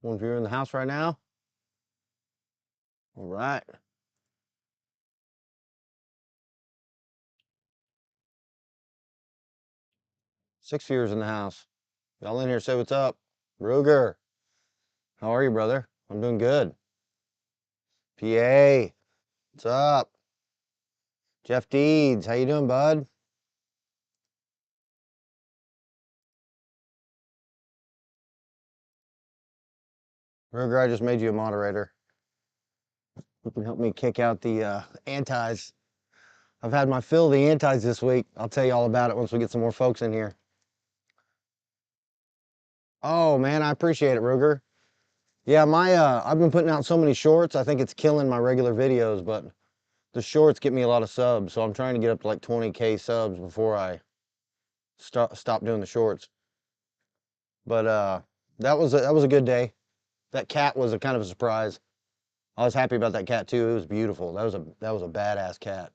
One of you in the house right now? All right. 6 viewers in the house. Y'all in here, say what's up. Ruger, how are you, brother? I'm doing good. PA, what's up? Jeff Deeds, how you doing, bud? Ruger, I just made you a moderator. You can help me kick out the antis. I've had my fill of the antis this week. I'll tell you all about it once we get some more folks in here. Oh man, I appreciate it, Ruger. Yeah, I've been putting out so many shorts. I think it's killing my regular videos, but the shorts get me a lot of subs, so I'm trying to get up to like 20K subs before I stop doing the shorts. But that was a good day. That cat was a kind of a surprise. I was happy about that cat too. It was beautiful. That was a badass cat.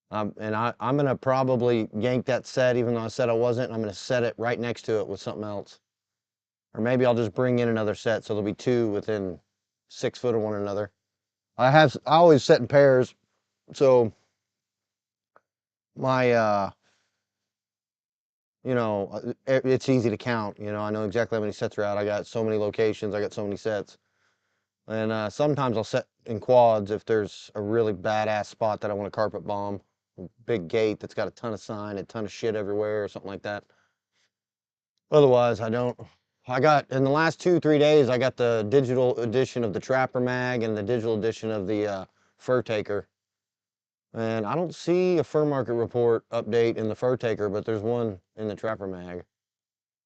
And I'm gonna probably yank that set, even though I said I wasn't. I'm gonna set it right next to it with something else, or maybe I'll just bring in another set, so there'll be two within 6 foot of one another. I always set in pairs, so my it's easy to count. I know exactly how many sets are out. I got so many locations. I got so many sets. And sometimes I'll set in quads if there's a really badass spot that I want to carpet bomb. A big gate that's got a ton of sign, a ton of shit everywhere, or something like that. Otherwise, I don't. I got, in the last 2, 3 days, I got the digital edition of the Trapper Mag and the digital edition of the Fur Taker. And I don't see a fur market report update in the Fur Taker, but there's one in the Trapper Mag.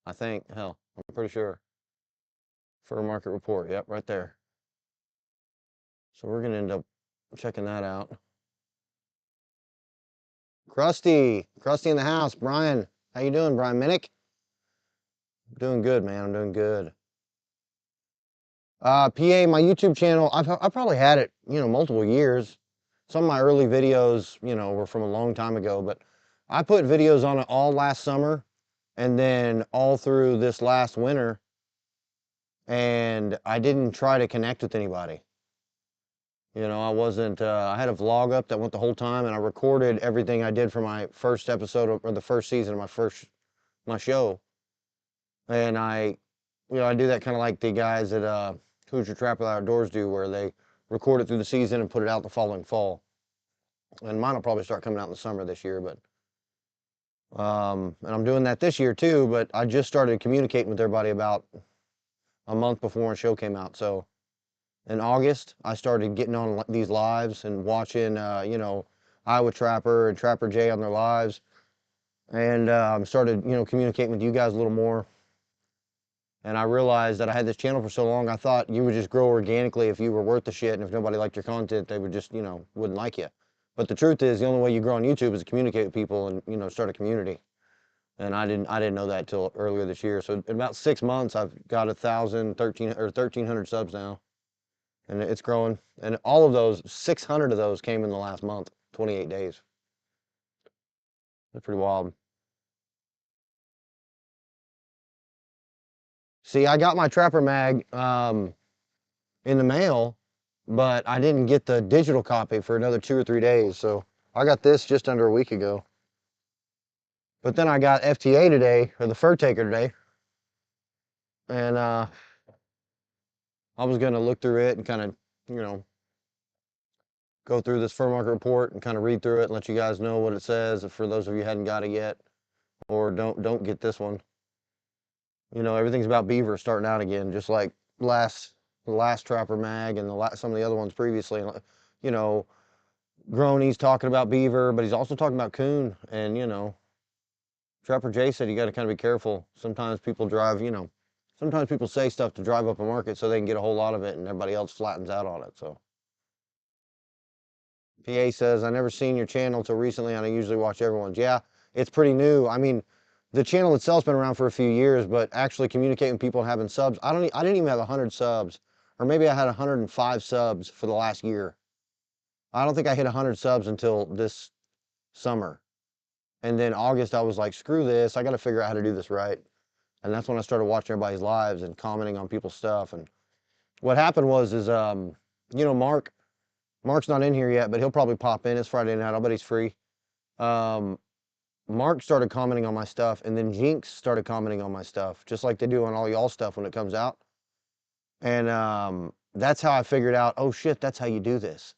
I think. Hell, I'm pretty sure. Fur market report. Yep, right there. So we're gonna end up checking that out. Krusty in the house. Brian, how you doing, Brian Minnick? Doing good, man. I'm doing good. PA, my YouTube channel, I've probably had it, multiple years. Some of my early videos, were from a long time ago, but I put videos on it all last summer and then all through this last winter, and I didn't try to connect with anybody. I wasn't, I had a vlog up that went the whole time, and I recorded everything I did for my first episode or the first season of my show. And I do that kind of like the guys at Who's Your Trap Without Outdoors do, where they record it through the season and put it out the following fall. And mine will probably start coming out in the summer this year, but and I'm doing that this year too, but I just started communicating with everybody about a month before my show came out. So in August, I started getting on these lives and watching, Iowa Trapper and Trapper J on their lives, and started, communicating with you guys a little more. And I realized that I had this channel for so long, I thought you would just grow organically if you were worth the shit, and if nobody liked your content, they would just, wouldn't like you. But the truth is, the only way you grow on YouTube is to communicate with people and, start a community. And I didn't know that till earlier this year. So in about 6 months, I've got 1,300 subs now. And it's growing. And all of those, 600 of those came in the last month, 28 days. That's pretty wild. See, I got my Trapper Mag in the mail, but I didn't get the digital copy for another 2 or 3 days. So I got this just under a week ago. But then I got FTA today, or the Fur Taker today. And I was going to look through it and kind of, go through this fur market report and kind of read through it and let you guys know what it says, for those of you who hadn't got it yet, or don't get this one. Everything's about beaver starting out again, just like the last Trapper Mag and some of the other ones previously. Groney's talking about beaver, but he's also talking about coon. And Trapper J said you got to kind of be careful. Sometimes people sometimes people say stuff to drive up a market so they can get a whole lot of it, and everybody else flattens out on it. So PA says, I never seen your channel till recently, and I usually watch everyone's. Yeah, it's pretty new. I mean, the channel itself's been around for a few years, but actually communicating with people and having subs, I didn't even have 100 subs, or maybe I had 105 subs for the last year. I don't think I hit 100 subs until this summer. And then August, I was like, screw this, I got to figure out how to do this right. And that's when I started watching everybody's lives and commenting on people's stuff. And what happened was, you know, Mark's not in here yet, but he'll probably pop in. It's Friday night. I bet he's free. Um, Mark started commenting on my stuff, and then Jinx started commenting on my stuff, just like they do on all y'all stuff when it comes out. And that's how I figured out, oh shit, that's how you do this.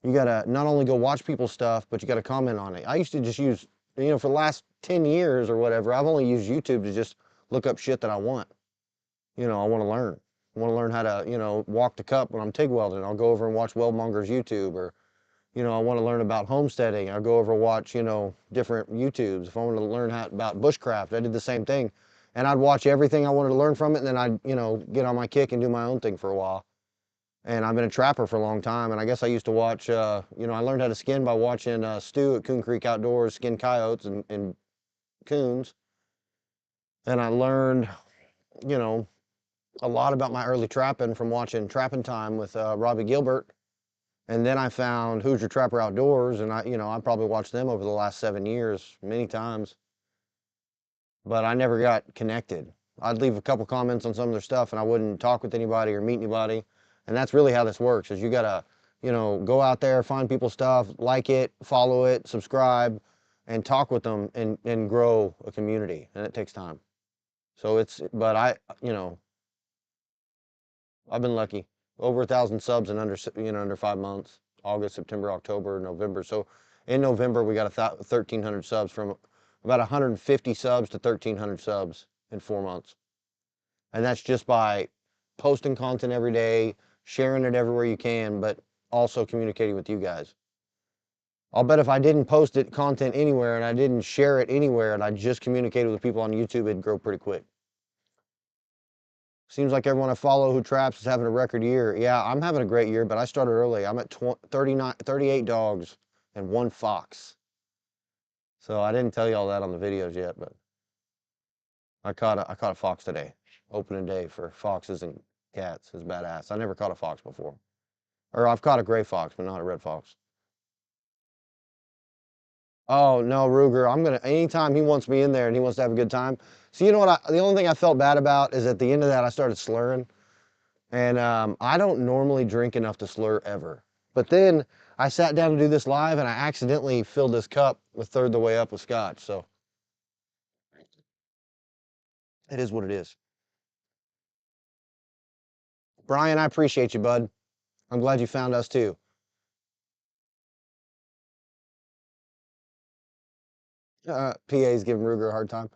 You gotta not only go watch people's stuff, but you gotta comment on it. I used to just use, you know, for the last 10 years or whatever, I've only used YouTube to just look up shit that I want. You know, I want to learn. I want to learn how to, you know, walk the cup when I'm TIG welding. I'll go over and watch Weldmonger's YouTube, or, you know, I want to learn about homesteading. I'll go over and watch, you know, different YouTubes. If I want to learn how about bushcraft, I did the same thing. And I'd watch everything I wanted to learn from it, and then I'd, you know, get on my kick and do my own thing for a while. And I've been a trapper for a long time, and I guess I used to watch, you know, I learned how to skin by watching Stu at Coon Creek Outdoors skin coyotes and coons. And I learned, you know, a lot about my early trapping from watching Trappin' Time with Robbie Gilbert. And then I found Hoosier Trapper Outdoors, and I, you know, I probably watched them over the last 7 years many times, but I never got connected. I'd leave a couple comments on some of their stuff, and I wouldn't talk with anybody or meet anybody. And that's really how this works: is you gotta, you know, go out there, find people's stuff, like it, follow it, subscribe, and talk with them, and grow a community. And it takes time. So but you know, I've been lucky. Over 1,000 subs in under, you know, under 5 months. August, September, October, November. So in November we got 1,300 subs, from about 150 subs to 1,300 subs in 4 months. And that's just by posting content every day, sharing it everywhere you can, but also communicating with you guys. I'll bet if I didn't post it content anywhere and I didn't share it anywhere and I just communicated with people on YouTube, it'd grow pretty quick. Seems like everyone I follow who traps is having a record year. Yeah, I'm having a great year, but I started early. I'm at 38 dogs and 1 fox. So I didn't tell you all that on the videos yet, but I caught a fox today. Opening day for foxes and cats is badass. I never caught a fox before. Or I've caught a gray fox, but not a red fox. Oh no, Ruger, anytime he wants me in there and he wants to have a good time. So you know what, the only thing I felt bad about is at the end of that I started slurring. And I don't normally drink enough to slur ever. But then I sat down to do this live and I accidentally filled this cup a third the way up with scotch. So it is what it is. Brian, I appreciate you, bud. I'm glad you found us too. PA's giving Ruger a hard time.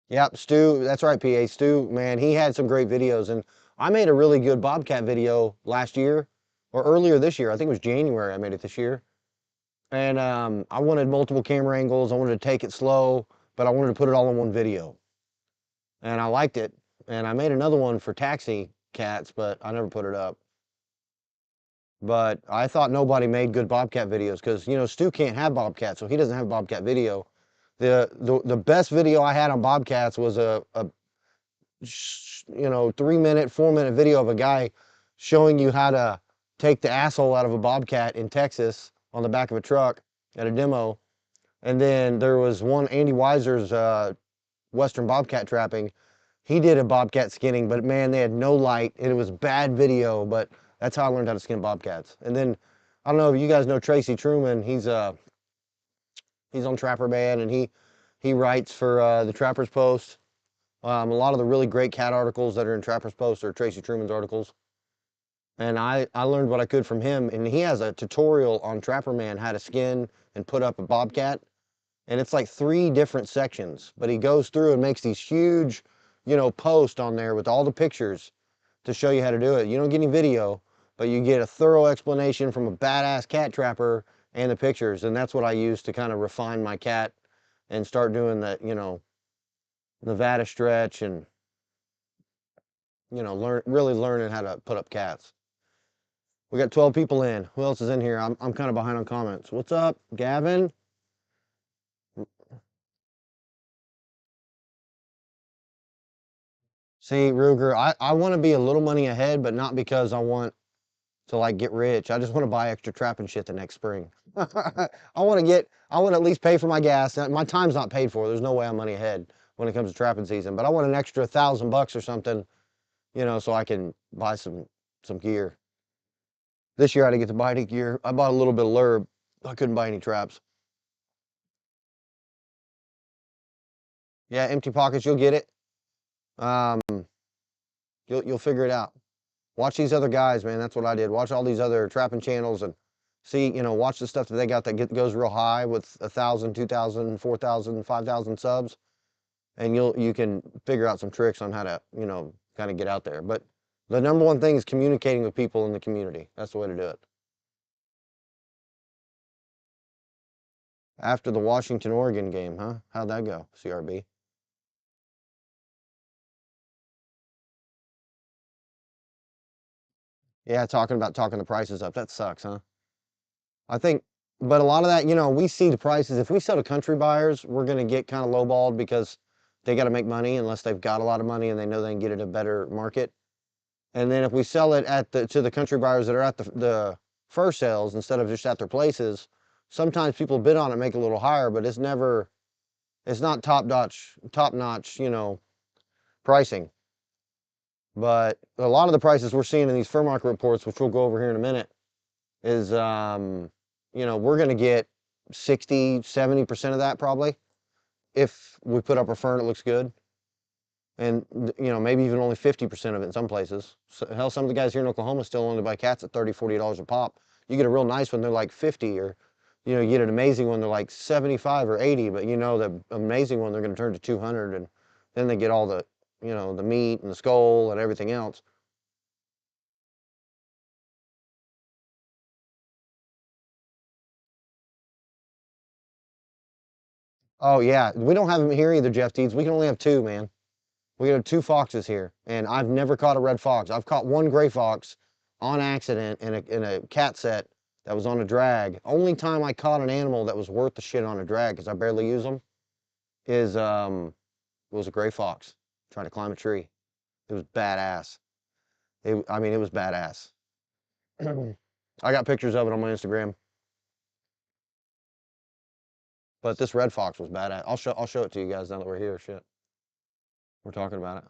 Yep, Stu, that's right, PA. Stu, man, he had some great videos. And I made a really good Bobcat video last year, or earlier this year. I think it was January I made it this year. And I wanted multiple camera angles. I wanted to take it slow, but I wanted to put it all in one video. And I liked it. And I made another one for taxi cats, but I never put it up. But I thought nobody made good Bobcat videos because, you know, Stu can't have Bobcat, so he doesn't have Bobcat video. The best video I had on Bobcats was a you know, 3-minute, 4-minute video of a guy showing you how to take the asshole out of a Bobcat in Texas on the back of a truck at a demo. And then there was one, Andy Weiser's Western Bobcat trapping. He did a Bobcat skinning, but man, they had no light and it was bad video, but that's how I learned how to skin Bobcats. And then, I don't know if you guys know Tracy Truman. He's on Trapper Band, and he writes for the Trapper's Post. A lot of the really great cat articles that are in Trapper's Post are Tracy Truman's articles. And I learned what I could from him. And he has a tutorial on Trapper Man how to skin and put up a Bobcat. And it's like 3 different sections. But he goes through and makes these huge, you know, posts on there with all the pictures to show you how to do it. You don't get any video, but you get a thorough explanation from a badass cat trapper and the pictures. And that's what I use to kind of refine my cat and start doing that, you know, Nevada stretch, and you know, really learning how to put up cats. We got 12 people in. Who else is in here? I'm kind of behind on comments. What's up, Gavin? See, Ruger, I want to be a little money ahead, but not because I want to like get rich. I just want to buy extra trapping shit the next spring. I want to at least pay for my gas. My time's not paid for. There's no way I'm money ahead when it comes to trapping season, but I want an extra $1,000 or something, so I can buy some gear. This year I didn't get to buy any gear. I bought a little bit of lure. I couldn't buy any traps. Yeah, empty pockets, you'll get it. Um, you'll figure it out. Watch these other guys, man. That's what I did. Watch all these other trapping channels and see, watch the stuff that they got that goes real high with 1,000, 2,000, 4,000, 5,000 subs, and you can figure out some tricks on how to, kind of get out there. But the number one thing is communicating with people in the community. That's the way to do it. After the Washington Oregon game, huh? How'd that go, CRB? Yeah, talking the prices up. That sucks, huh? I think, but a lot of that, we see the prices. If we sell to country buyers, we're going to get kind of lowballed because they got to make money unless they've got a lot of money and they know they can get it at a better market. And then if we sell it to the country buyers that are at the fur sales instead of just at their places, sometimes people bid on it, make it a little higher, but it's not top notch, pricing. But a lot of the prices we're seeing in these fur market reports, which we'll go over here in a minute, is, we're going to get 60, 70% of that probably if we put up a fur and it looks good. And, maybe even only 50% of it in some places. So, hell, some of the guys here in Oklahoma still only buy cats at $30, $40 a pop. You get a real nice one, they're like 50, or, you get an amazing one, they're like 75 or 80, but the amazing one, they're going to turn to 200, and then they get all the, the meat and the skull and everything else. Oh, yeah. We don't have them here either, Jeff Deeds. We can only have two, man. We have two foxes here, and I've never caught a red fox. I've caught one gray fox on accident in a cat set that was on a drag. Only time I caught an animal that was worth the shit on a drag, because I barely use them, is was a gray fox trying to climb a tree. It was badass. I mean, it was badass. I got pictures of it on my Instagram. But this red fox was badass. I'll show it to you guys now that we're here. Shit, we're talking about it.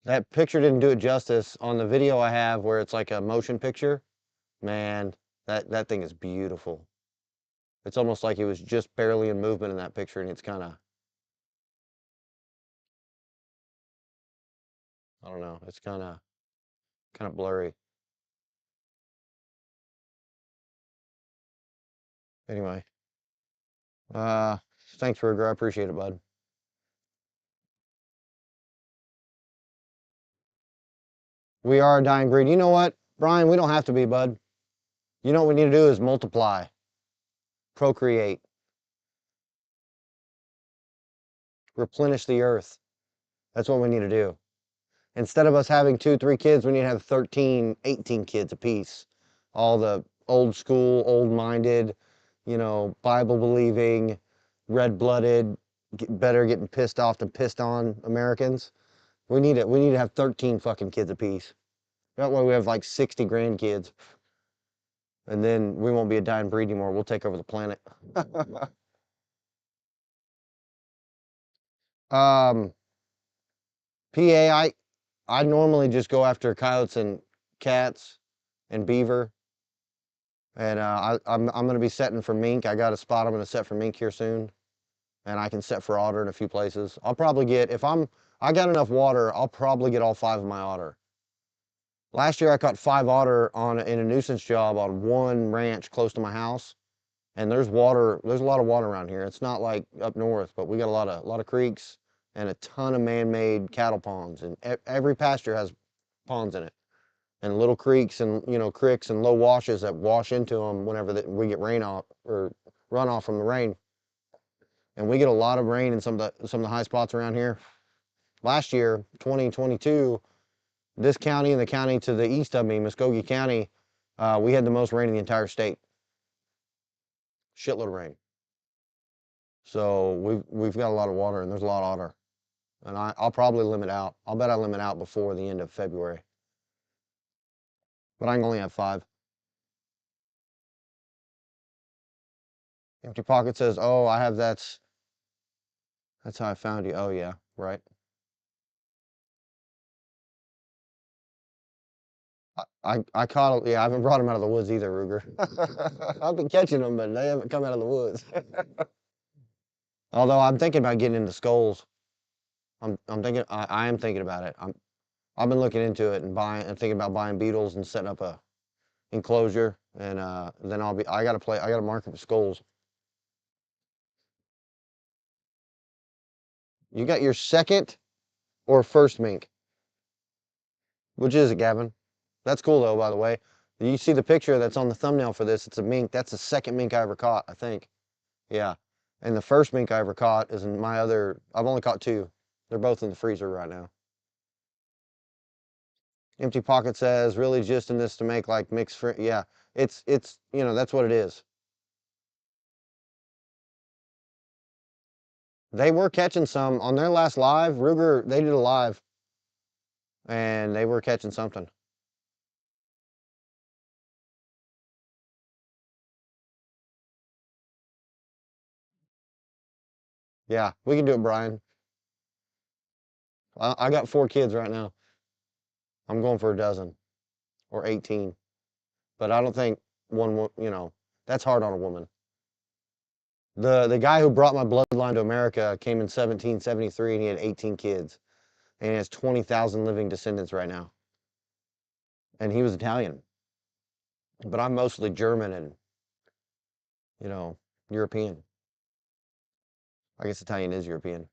That picture didn't do it justice. On the video I have where it's like a motion picture, man, that thing is beautiful. It's almost like he was just barely in movement in that picture, and it's I don't know, it's kind of blurry. Anyway, uh, thanks, Ruger. I appreciate it, bud. We are a dying breed. You know what, Brian? We don't have to be, bud. You know what we need to do is multiply, procreate, replenish the earth. That's what we need to do. Instead of us having 2, 3 kids, we need to have 13, 18 kids apiece. All the old school, old-minded, Bible believing, red-blooded, better getting pissed off than pissed on Americans. We need it. We need to have 13 fucking kids apiece. That way we have like 60 grandkids. And then we won't be a dying breed anymore. We'll take over the planet. um, PA, I normally just go after coyotes and cats and beaver. And I'm going to be setting for mink. I got a spot I'm going to set for mink here soon. And I can set for otter in a few places. I'll probably get, if I got enough water, I'll probably get all 5 of my otter. Last year I caught 5 otter in a nuisance job on one ranch close to my house. And there's a lot of water around here. It's not like up north, but we got a lot of creeks and a ton of man-made cattle ponds. And every pasture has ponds in it. And little creeks and, creeks and low washes that wash into them whenever we get rain off or runoff from the rain. And we get a lot of rain in some of the high spots around here. Last year, 2022, this county and the county to the east of me, Muskogee County, we had the most rain in the entire state. Shitload of rain. So we've got a lot of water, and there's a lot of otter. and I'll probably limit out. I'll bet I limit out before the end of February. But I can only have 5. Empty Pocket says, "Oh, I have that's how I found you." Oh yeah, right. I caught him. Yeah, I haven't brought him out of the woods either, Ruger. I've been catching them, but they haven't come out of the woods. Although I'm thinking about getting into skulls. I am thinking about it. I've been looking into it and thinking about buying beetles and setting up a enclosure, and then I gotta market for skulls. You got your second or first mink? Which is it, Gavin? That's cool though, by the way. You see the picture that's on the thumbnail for this, it's a mink. That's the second mink I ever caught, I think. Yeah. And the first mink I ever caught is in I've only caught 2. They're both in the freezer right now. Empty Pocket says, really just in this to make like mixed fruit. Yeah, that's what it is. They were catching some on their last live. Ruger, they did a live and they were catching something. Yeah, we can do it, Brian. I got 4 kids right now. I'm going for a dozen or 18, but I don't think that's hard on a woman. The guy who brought my bloodline to America came in 1773 and he had 18 kids and he has 20,000 living descendants right now. And he was Italian, but I'm mostly German and, you know, European. I guess Italian is European.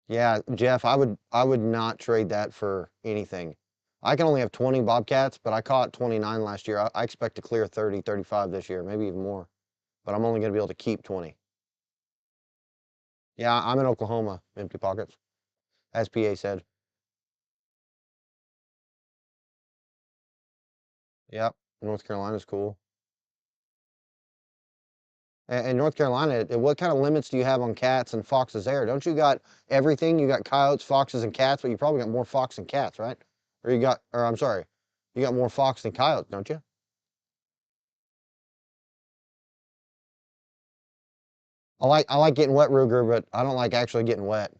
Yeah, Jeff, I would not trade that for anything. I can only have 20 bobcats, but I caught 29 last year. I expect to clear 30, 35 this year, maybe even more. But I'm only going to be able to keep 20. Yeah, I'm in Oklahoma, empty pockets, as PA said. Yep, North Carolina's cool. And North Carolina, what kind of limits do you have on cats and foxes there? Don't you got everything? You got coyotes, foxes, and cats, but you probably got more fox than cats, right? Or I'm sorry, you got more fox than coyotes, don't you? I like getting wet, Ruger, but I don't like actually getting wet.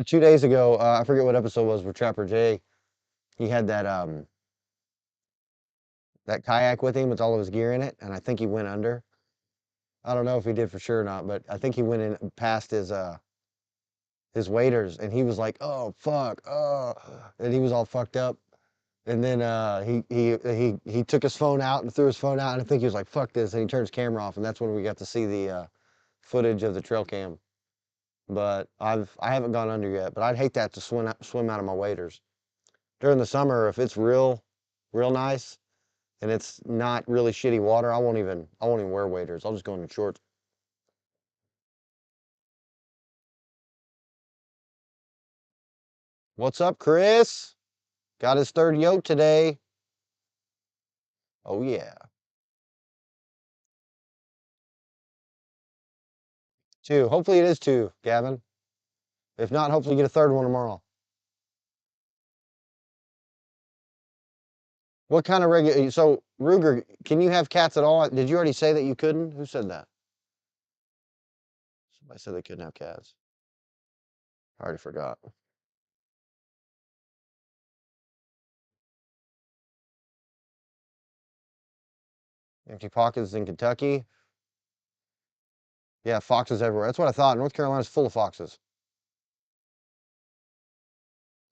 2 days ago, I forget what episode it was with Trapper Jay. He had that kayak with him with all of his gear in it, and I think he went under. I don't know if he did for sure or not, but I think he went in past his waders, and he was like, "Oh fuck, oh," and he was all fucked up. And then he took his phone out and threw his phone out, and I think he was like, "Fuck this," and he turned his camera off, and that's when we got to see the footage of the trail cam. But I haven't gone under yet, but I'd hate that to swim out of my waders. During the summer, if it's real nice and it's not really shitty water, I won't even wear waders. I'll just go in shorts. What's up, Chris? Got his 3rd yoke today. Oh yeah. 2. Hopefully it is 2, Gavin. If not, hopefully you get a 3rd one tomorrow. What kind of regular? So Ruger, can you have cats at all? Did you already say that you couldn't? Who said that? Somebody said they couldn't have cats. I already forgot. Empty pockets in Kentucky. Yeah, foxes everywhere. That's what I thought. North Carolina's full of foxes.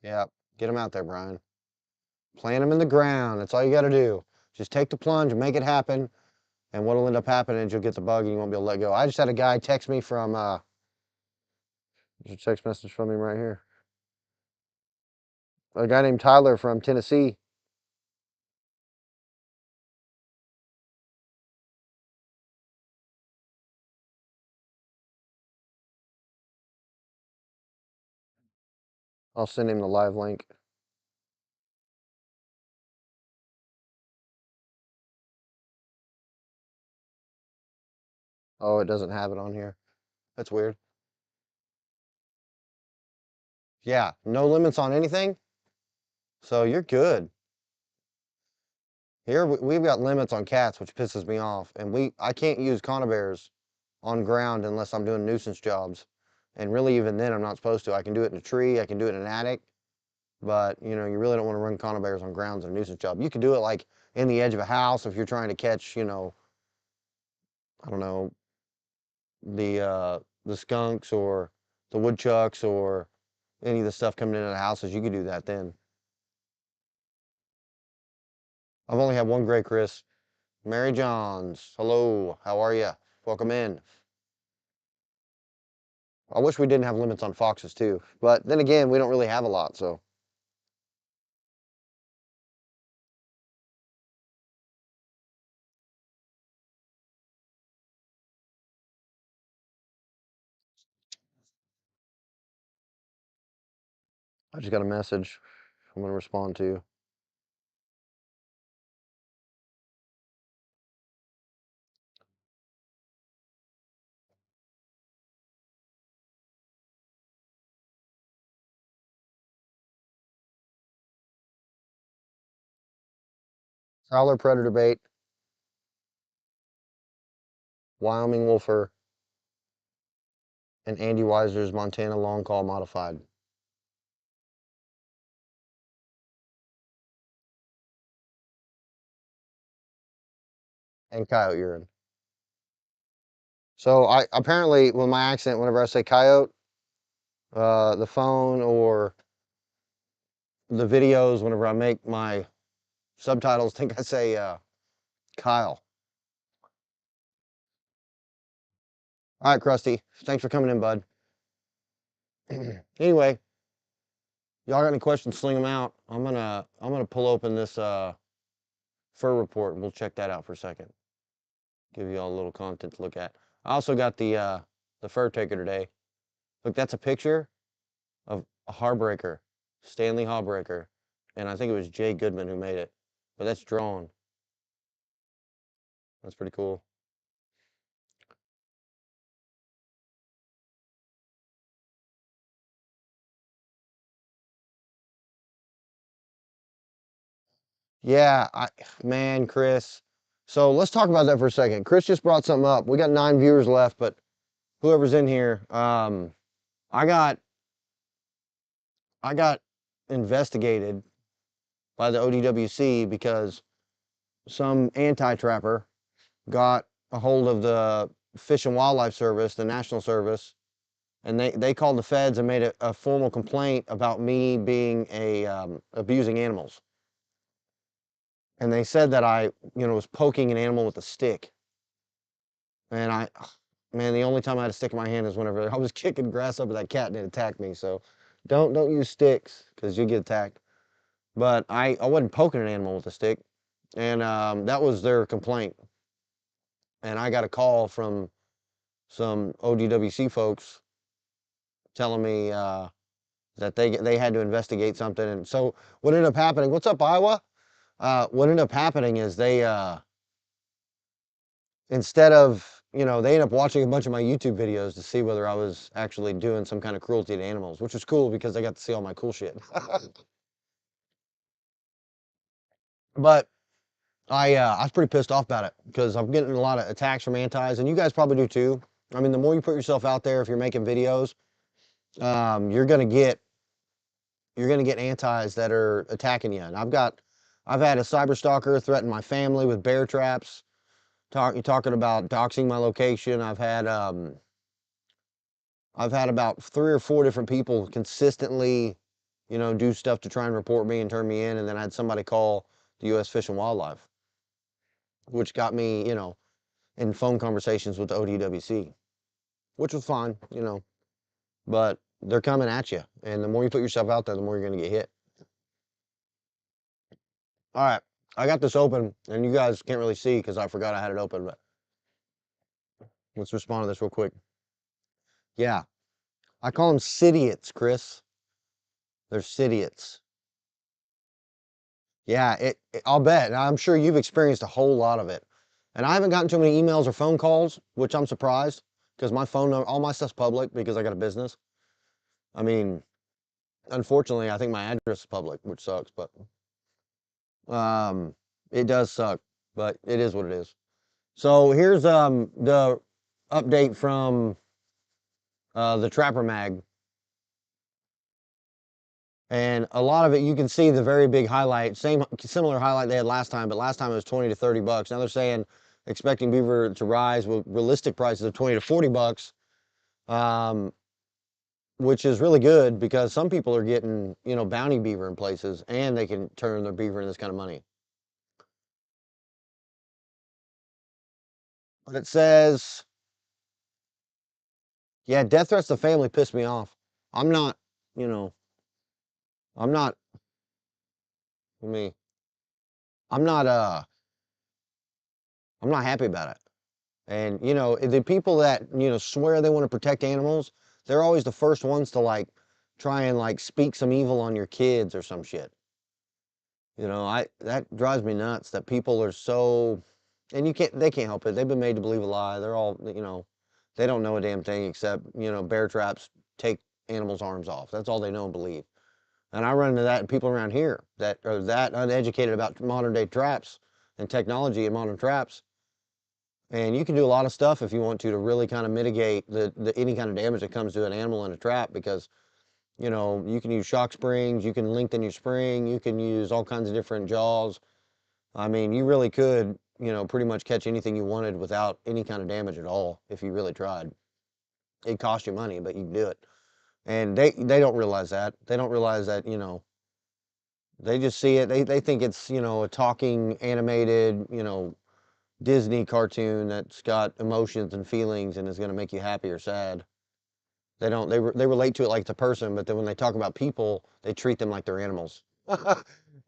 Yeah, get them out there, Brian. Plant them in the ground. That's all you got to do. Just take the plunge and make it happen. And what'll end up happening is you'll get the bug and you won't be able to let go. I just had a guy text me from, there's a text message from him right here. A guy named Tyler from Tennessee. I'll send him the live link. Oh, it doesn't have it on here. That's weird. Yeah, no limits on anything. So you're good. Here we've got limits on cats, which pisses me off. And I can't use conibears on ground unless I'm doing nuisance jobs. And really, even then, I'm not supposed to. I can do it in a tree. I can do it in an attic. But you know, you really don't want to run conibears on grounds in a nuisance job. You could do it like in the edge of a house if you're trying to catch, you know, I don't know, the skunks or the woodchucks or any of the stuff coming into the houses. You could do that then. I've only had one gray, Chris. Mary Johns. Hello. How are you? Welcome in. I wish we didn't have limits on foxes too, but then again, we don't really have a lot, so. I just got a message I'm going to respond to. Prowler predator bait, Wyoming Wolfer, and Andy Weiser's Montana long call modified. And coyote urine. So I apparently with my accent, whenever I say coyote, the phone or the videos, whenever I make my subtitles, think I say Kyle. All right, Krusty. Thanks for coming in, bud. Anyway, y'all got any questions? Sling them out. I'm gonna pull open this fur report and we'll check that out for a second. Give you all a little content to look at. I also got the fur taker today. Look, that's a picture of a Heartbreaker, Stanley Heartbreaker, and I think it was Jay Goodman who made it. But that's drawn. That's pretty cool. Yeah, man, Chris. So let's talk about that for a second. Chris just brought something up. We got 9 viewers left, but whoever's in here, I got I got investigated by the ODWC because some anti-trapper got a hold of the Fish and Wildlife Service, the National Service, and they called the feds and made a formal complaint about me being abusing animals. And they said that I, you know, was poking an animal with a stick. And man, the only time I had a stick in my hand is whenever I was kicking grass up at that cat and it attacked me. So don't use sticks because you get attacked. But I wasn't poking an animal with a stick, and that was their complaint. And I got a call from some ODWC folks telling me that they had to investigate something. And so what ended up happening? What's up, Iowa? What ended up happening is they instead of, you know, they ended up watching a bunch of my YouTube videos to see whether I was actually doing some kind of cruelty to animals, which was cool because they got to see all my cool shit. But I was pretty pissed off about it because I'm getting a lot of attacks from antis, and you guys probably do too. I mean, the more you put yourself out there, if you're making videos, you're gonna get antis that are attacking you. And I've had a cyber stalker threaten my family with bear traps. You're talking about doxing my location. I've had about 3 or 4 different people consistently, you know, do stuff to try and report me and turn me in, and then I had somebody call the U.S. Fish and Wildlife, which got me, you know, in phone conversations with the ODWC, which was fine, you know, but they're coming at you, and the more you put yourself out there, the more you're going to get hit. All right, I got this open, and you guys can't really see because I forgot I had it open, but let's respond to this real quick. Yeah, I call them sidiots, Chris. They're sidiots. Yeah, I'll bet. I'm sure you've experienced a whole lot of it. And I haven't gotten too many emails or phone calls, which I'm surprised. because my phone number, all my stuff's public because I got a business. I mean, unfortunately, I think my address is public, which sucks, but um, it does suck, but it is what it is. So here's the update from the Trapper Mag, and a lot of it you can see the very big highlight, same similar highlight they had last time, but last time it was 20 to 30 bucks. Now they're saying expecting beaver to rise with realistic prices of 20 to 40 bucks. Um, which is really good because some people are getting, you know, bounty beaver in places and they can turn their beaver into this kind of money. But it says, yeah, death threats to family piss me off. I'm not, you know, I'm not, I mean, I'm not, I'm not happy about it. And, you know, the people that, you know, swear they want to protect animals, they're always the first ones to like try and like speak some evil on your kids or some shit. You know, that drives me nuts that people are so, and they can't help it. They've been made to believe a lie. They're all, you know, they don't know a damn thing except, you know, bear traps take animals' arms off. That's all they know and believe. And I run into that in people around here that are that uneducated about modern day traps and technology and modern traps. And you can do a lot of stuff if you want to really kind of mitigate the any kind of damage that comes to an animal in a trap because you know, you can use shock springs, you can lengthen your spring, you can use all kinds of different jaws. I mean, you really could, you know, pretty much catch anything you wanted without any kind of damage at all if you really tried. It cost you money, but you can do it. And they don't realize that. They don't realize that, you know, they just see it. They think it's, you know, a talking animated, you know, Disney cartoon that's got emotions and feelings and is going to make you happy or sad. They don't. They relate to it like it's a person, but then when they talk about people, they treat them like they're animals.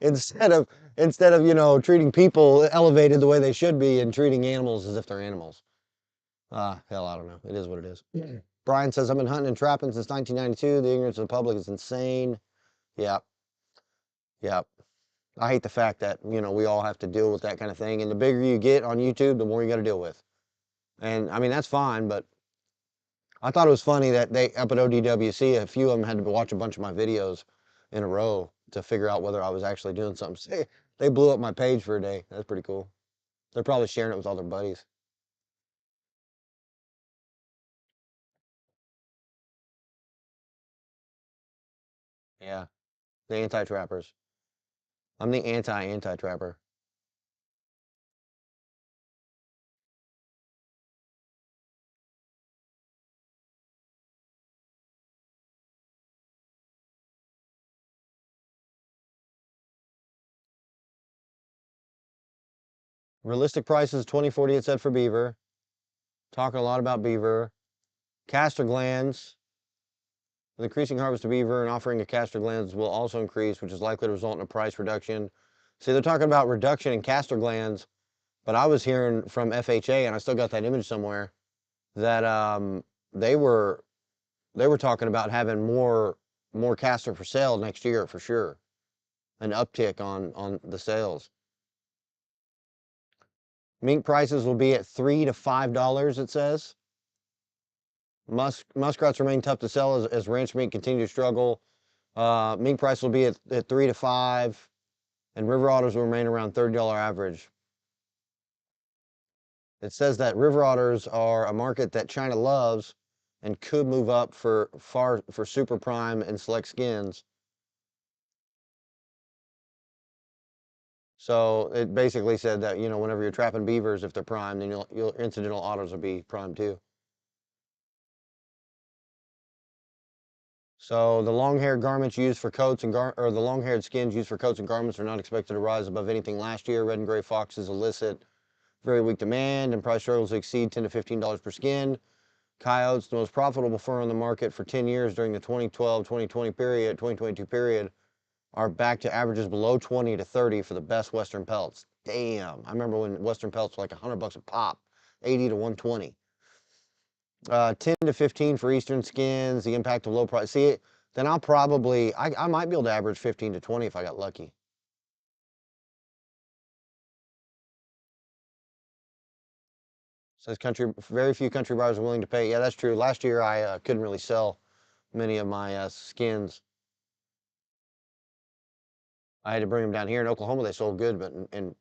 instead of instead of you know treating people elevated the way they should be and treating animals as if they're animals. Ah, hell, I don't know. It is what it is. Yeah. Brian says I've been hunting and trapping since 1992. The ignorance of the public is insane. Yeah, yeah. I hate the fact that you know we all have to deal with that kind of thing, and the bigger you get on YouTube, the more you got to deal with. And I mean that's fine, but I thought it was funny that they up at ODWC, a few of them had to watch a bunch of my videos in a row to figure out whether I was actually doing something. So they blew up my page for a day. That's pretty cool. They're probably sharing it with all their buddies. Yeah, the anti-trappers. I'm the anti-trapper. Realistic prices 2040 it said for beaver. Talking a lot about beaver. Castor glands. With increasing harvest of beaver and offering of castor glands will also increase, which is likely to result in a price reduction. See, they're talking about reduction in castor glands, but I was hearing from FHA, and I still got that image somewhere, that they were they were talking about having more castor for sale next year for sure, an uptick on the sales. Mink prices will be at $3 to $5. It says muskrats remain tough to sell as ranch mink continue to struggle. Mink price will be at 3 to 5, and river otters will remain around $30 average. It says that river otters are a market that China loves and could move up for super prime and select skins. So it basically said that, you know, whenever you're trapping beavers, if they're prime, then you'll incidental otters will be prime too. So the long-haired garments used for coats and or the long-haired skins used for coats and garments are not expected to rise above anything last year. Red and gray foxes elicit very weak demand and price struggles to exceed $10 to $15 per skin. Coyotes, the most profitable fur on the market for 10 years during the 2012-2020 period, 2022 period, are back to averages below 20 to 30 for the best Western pelts. Damn, I remember when Western pelts were like $100 a pop, 80 to 120. 10 to 15 for Eastern skins, the impact of low price. See, then I'll probably, I might be able to average 15 to 20 if I got lucky. Says very few country buyers are willing to pay. Yeah, that's true. Last year I couldn't really sell many of my skins. I had to bring them down here in Oklahoma. They sold good, but in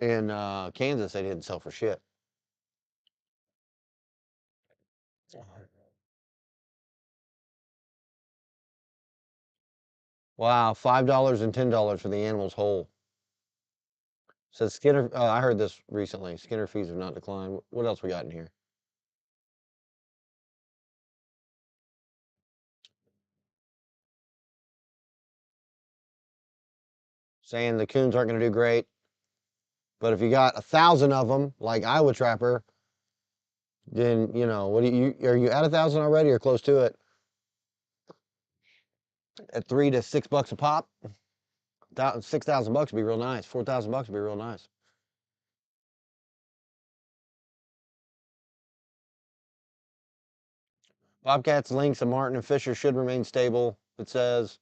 Kansas they didn't sell for shit. Wow, $5 and $10 for the animals whole. Says Skinner. I heard this recently. Skinner fees have not declined. What else we got in here? Saying the coons aren't going to do great, but if you got 1,000 of them, like Iowa Trapper, then you know what? Are you at 1,000 already or close to it? At $3 to $6 a pop, 6,000 bucks would be real nice. 4,000 bucks would be real nice. Bobcats, lynx, and marten and fisher should remain stable. It says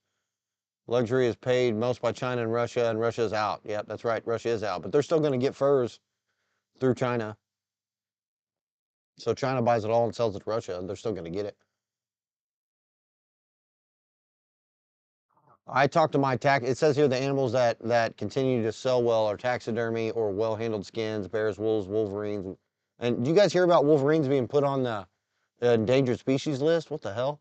luxury is paid most by China and Russia is out. Yep, that's right. Russia is out, but they're still going to get furs through China. So China buys it all and sells it to Russia, and they're still going to get it. I talked to my tax. It says here the animals that continue to sell well are taxidermy or well-handled skins, bears, wolves, wolverines. And do you guys hear about wolverines being put on the endangered species list? What the hell?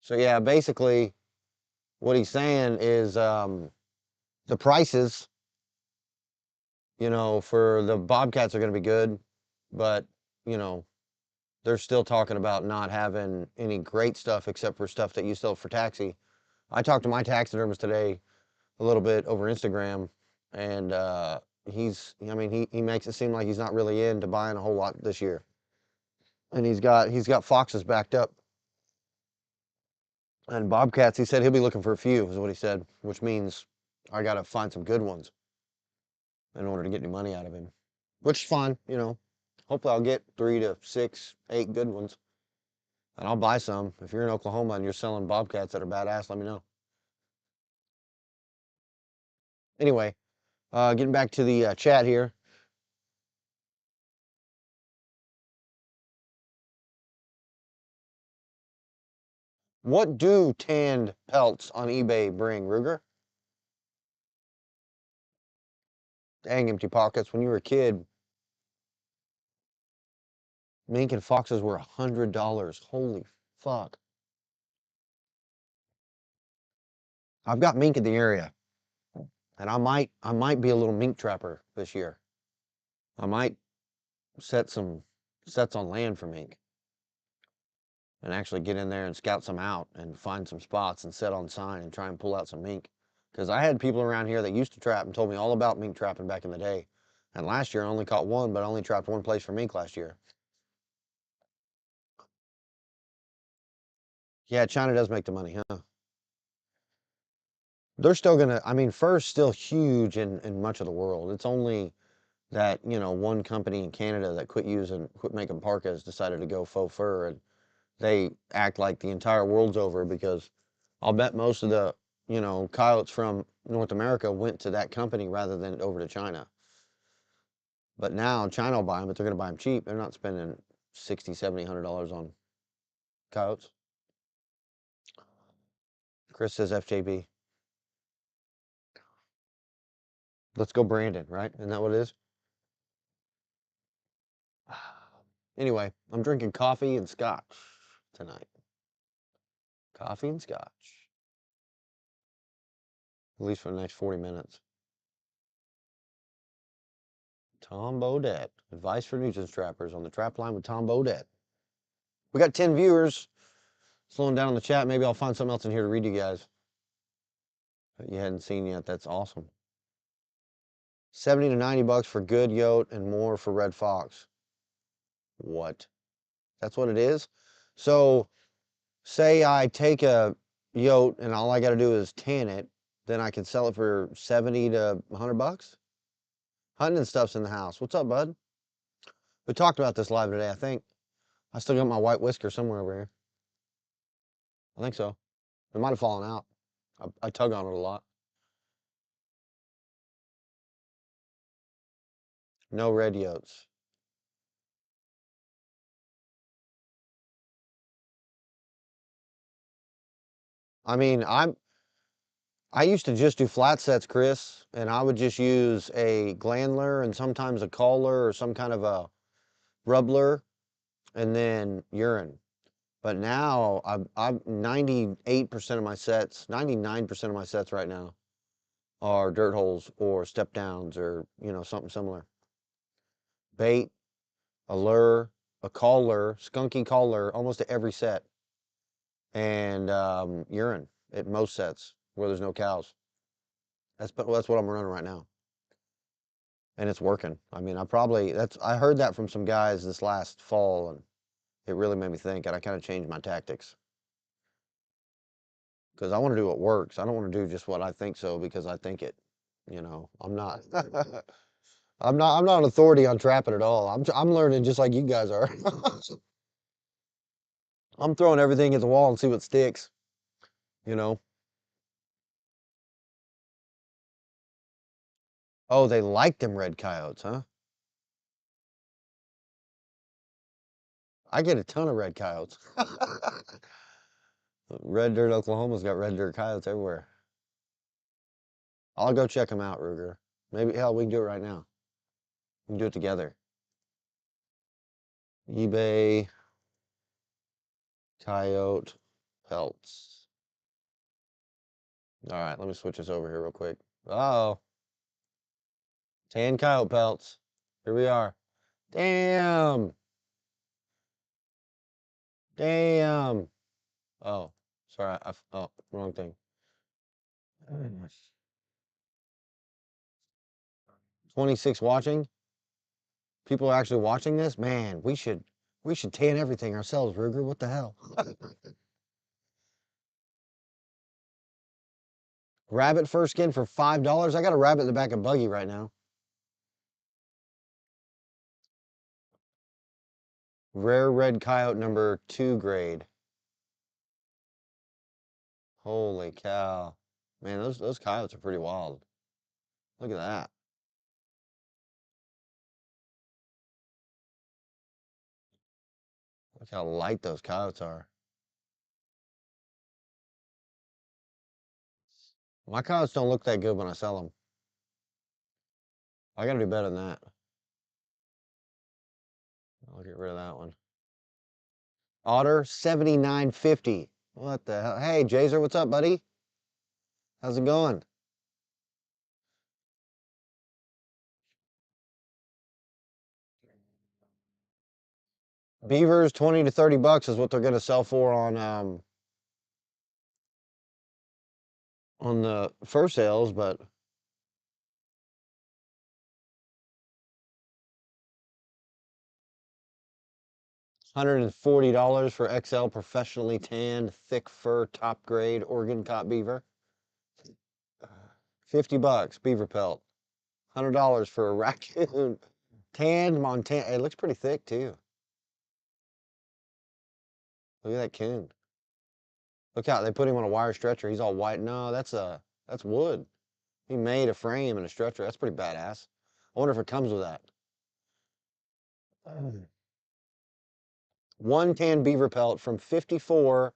So yeah, basically, what he's saying is the prices, you know, for the bobcats are going to be good, but you know, they're still talking about not having any great stuff except for stuff that you sell for taxi. I talked to my taxidermist today a little bit over Instagram, and I mean, he makes it seem like he's not really into buying a whole lot this year, and he's got foxes backed up, and bobcats. He said he'll be looking for a few, is what he said, which means I got to find some good ones in order to get any money out of him, which is fine, you know. Hopefully, I'll get 3 to 6, 8 good ones, and I'll buy some. If you're in Oklahoma and you're selling bobcats that are badass, let me know. Anyway, getting back to the chat here. What do tanned pelts on eBay bring, Ruger? Dang, empty pockets. When you were a kid, mink and foxes were $100. Holy fuck. I've got mink in the area, and I might be a little mink trapper this year. I might set some sets on land for mink and actually get in there and scout some out and find some spots and set on sign and try and pull out some mink. Because I had people around here that used to trap and told me all about mink trapping back in the day. And last year I only caught one, but I only trapped one place for mink last year. Yeah, China does make the money, huh? They're still gonna, I mean, fur's still huge in much of the world. It's only that, you know, one company in Canada that quit making parkas decided to go faux fur, and they act like the entire world's over because I'll bet most of the, you know, coyotes from North America went to that company rather than over to China. But now China will buy them, but they're gonna buy them cheap. They're not spending 60, 70, $100 on coyotes. Chris says FJB. Let's go Brandon, right? Isn't that what it is? Anyway, I'm drinking coffee and scotch tonight. Coffee and scotch. At least for the next 40 minutes. Tom Bodette. Advice for nuisance trappers on the trap line with Tom Bodette. We got 10 viewers. Slowing down on the chat. Maybe I'll find something else in here to read you guys that you hadn't seen yet. That's awesome. 70 to 90 bucks for good yote and more for red fox. What? That's what it is? So, say I take a yote and all I got to do is tan it, then I can sell it for 70 to 100 bucks? Hunting stuff's in the house. What's up, bud? We talked about this live today, I think. I still got my white whisker somewhere over here. I think so. It might have fallen out. I tug on it a lot. No red yotes. I mean, I used to just do flat sets, Chris, and I would just use a glandler and sometimes a caller or some kind of a rubbler and then urine. But now I'm 98% of my sets, 99% of my sets right now are dirt holes or step downs or, something similar. Bait, a lure, a caller, skunky caller, almost to every set, and urine at most sets where there's no cows. That's what I'm running right now, and it's working. I mean, I heard that from some guys this last fall, and it really made me think, and I kind of changed my tactics because I want to do what works. I don't want to do just what I think so because I think it. I'm not. I'm not an authority on trapping at all. I'm learning just like you guys are. I'm throwing everything at the wall and see what sticks. You know. Oh, they like them red coyotes, huh? I get a ton of red coyotes. Red Dirt, Oklahoma's got red dirt coyotes everywhere. I'll go check them out, Ruger. Maybe, hell, we can do it right now. We can do it together. eBay, coyote, pelts. All right, let me switch this over here real quick. Oh, tan coyote pelts. Here we are. Damn. Damn. Oh, sorry. Oh, wrong thing. 26 watching. People are actually watching this. Man, we should tan everything ourselves, Ruger. What the hell? Rabbit fur skin for $5. I got a rabbit in the back of buggy right now. Rare red coyote number 2 grade. Holy cow. Man, those coyotes are pretty wild. Look at that. Look how light those coyotes are. My coyotes don't look that good when I sell them. I gotta do better than that. I'll get rid of that one. Otter, 79.50. What the hell? Hey, Jazer, what's up, buddy? How's it going? Beavers, 20 to 30 bucks is what they're gonna sell for on the fur sales, but $140 for XL professionally tanned, thick fur, top grade Oregon caught beaver. 50 bucks, beaver pelt. $100 for a raccoon. Tanned Montana. It looks pretty thick too. Look at that coon. Look out, they put him on a wire stretcher. He's all white. No, that's wood. He made a frame and a stretcher. That's pretty badass. I wonder if it comes with that. One tan beaver pelt from 54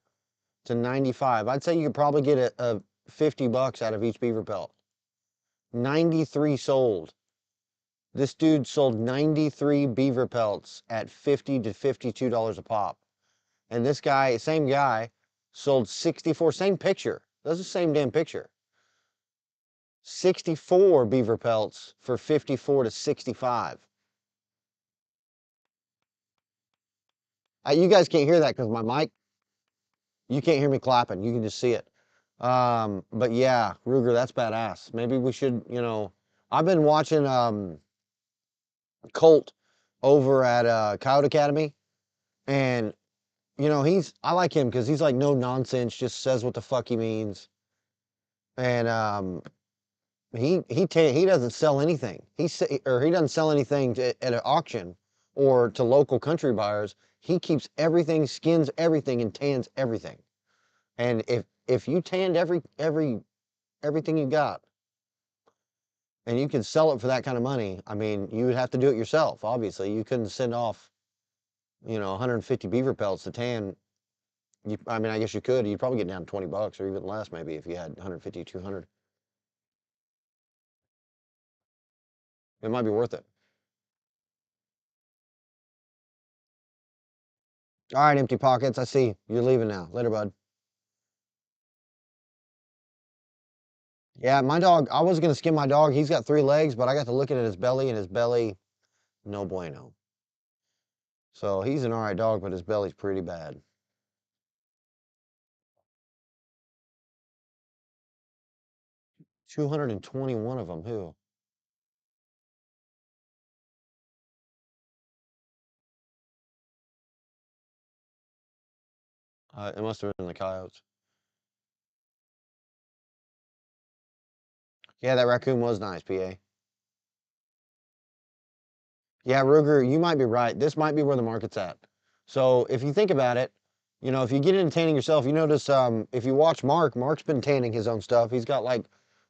to 95. I'd say you could probably get a 50 bucks out of each beaver pelt. 93 sold. This dude sold 93 beaver pelts at $50 to $52 a pop. And this guy, same guy, sold 64, same picture. That's the same damn picture. 64 beaver pelts for 54 to 65. You guys can't hear that because my mic, you can't hear me clapping. You can just see it. But yeah, Ruger, that's badass. Maybe we should, I've been watching Colt over at Coyote Academy, and I like him because he's like no nonsense, just says what the fuck he means, and he doesn't sell anything. He doesn't sell anything at an auction or to local country buyers. He keeps everything, skins everything, and tans everything. And if you tanned everything you got and you could sell it for that kind of money, I mean, you would have to do it yourself, obviously. You couldn't send off, 150 beaver pelts to tan. I mean, I guess you could. You'd probably get down to 20 bucks or even less maybe if you had 150, 200. It might be worth it. All right, empty pockets. I see you're leaving now. Later, bud. Yeah, my dog, I was going to skin my dog. He's got 3 legs, but I got to looking at his belly, and his belly, no bueno. So he's an all right dog, but his belly's pretty bad. 221 of them. Who? It must have been the coyotes. Yeah, that raccoon was nice, PA. Yeah, Ruger, you might be right. This might be where the market's at. So if you think about it, if you get into tanning yourself, you notice if you watch Mark's been tanning his own stuff. He's got like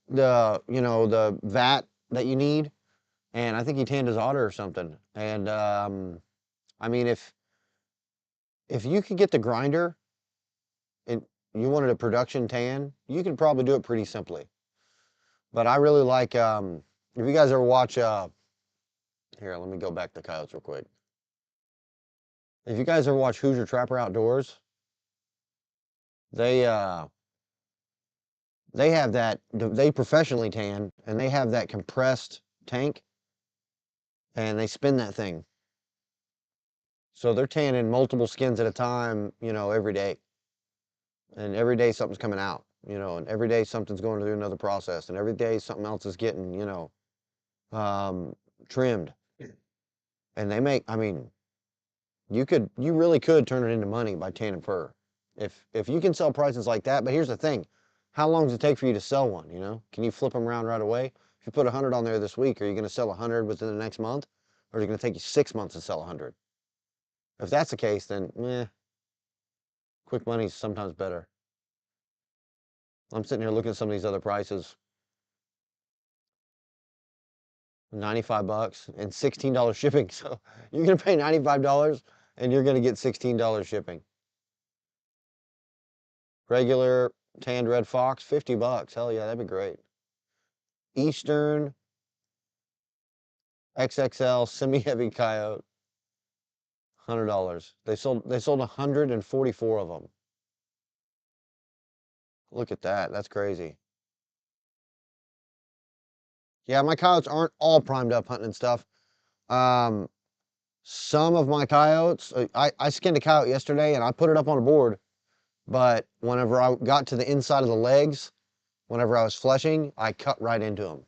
the vat that you need, and I think he tanned his otter or something. And I mean, if you could get the grinder and you wanted a production tan, you could probably do it pretty simply. But I really like if you guys ever watch here, let me go back to coyotes real quick. If you guys ever watch Hoosier Trapper Outdoors, they uh they have that they professionally tan and they have that compressed tank and they spin that thing. So they're tanning multiple skins at a time, every day. And every day something's coming out, and every day something's going through another process and every day something else is getting, um, trimmed. And they make, I mean, you really could turn it into money by tanning fur. If you can sell prices like that, but here's the thing, how long does it take for you to sell one, Can you flip them around right away? If you put 100 on there this week, are you going to sell 100 within the next month? Or is it going to take you 6 months to sell 100? If that's the case, then quick money's sometimes better. I'm sitting here looking at some of these other prices. 95 bucks and $16 shipping. So you're going to pay $95 and you're going to get $16 shipping. Regular tanned red fox, 50 bucks. Hell yeah, that'd be great. Eastern XXL semi-heavy coyote, $100. They sold 144 of them. Look at that. That's crazy. Yeah, my coyotes aren't all primed up hunting and stuff. Um, some of my coyotes, I skinned a coyote yesterday and I put it up on a board, but whenever I got to the inside of the legs, whenever I was fleshing, I cut right into them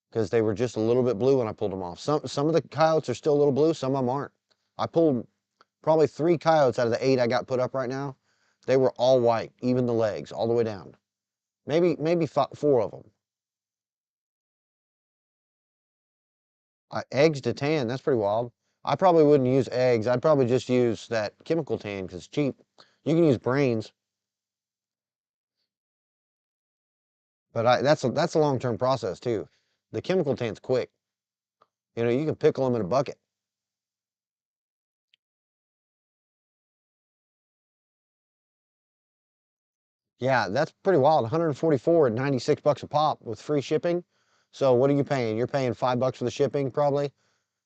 because they were just a little bit blue when I pulled them off. Some of the coyotes are still a little blue, some of them aren't. I pulled probably 3 coyotes out of the 8 I got put up right now. They were all white, even the legs, all the way down. Maybe 4 of them. Eggs to tan, that's pretty wild. I probably wouldn't use eggs. I'd probably just use that chemical tan because it's cheap. You can use brains, but that's a long-term process too. The chemical tan's quick. You can pickle them in a bucket. Yeah, that's pretty wild. 144 at 96 bucks a pop with free shipping. So what are you paying? You're paying 5 bucks for the shipping probably.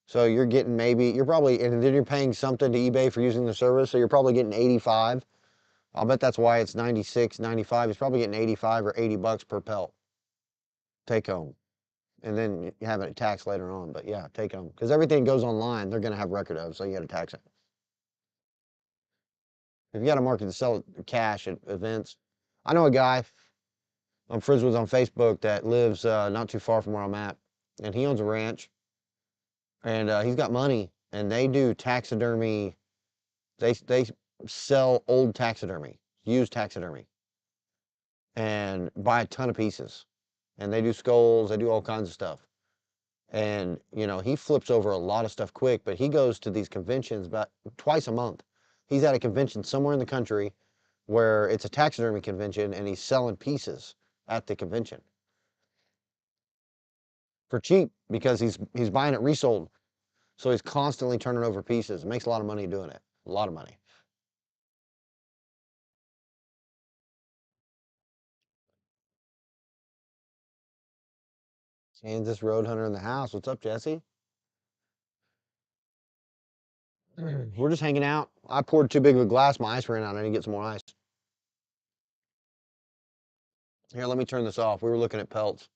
So you're getting you're probably, and then you're paying something to eBay for using the service. So you're probably getting 85. I'll bet that's why it's 96, 95. It's probably getting 85 or 80 bucks per pelt. Take home. And then you have it taxed later on. But yeah, take home. Because everything goes online, they're going to have record of. So you got to tax it. If you got a market to sell cash at events, I know a guy I'm friends with on Facebook that lives not too far from where I'm at, and he owns a ranch, and he's got money, and they do taxidermy. They sell old taxidermy, used taxidermy, and buy a ton of pieces, and they do skulls, they do all kinds of stuff, and he flips over a lot of stuff quick, but he goes to these conventions about twice a month. He's at a convention somewhere in the country, where it's a taxidermy convention and he's selling pieces at the convention for cheap because he's buying it resold. So he's constantly turning over pieces. Makes a lot of money doing it. A lot of money. Kansas Road Hunter in the house. What's up, Jesse? We're just hanging out. I poured too big of a glass. My ice ran out. I need to get some more ice. Here, let me turn this off. We were looking at pelts.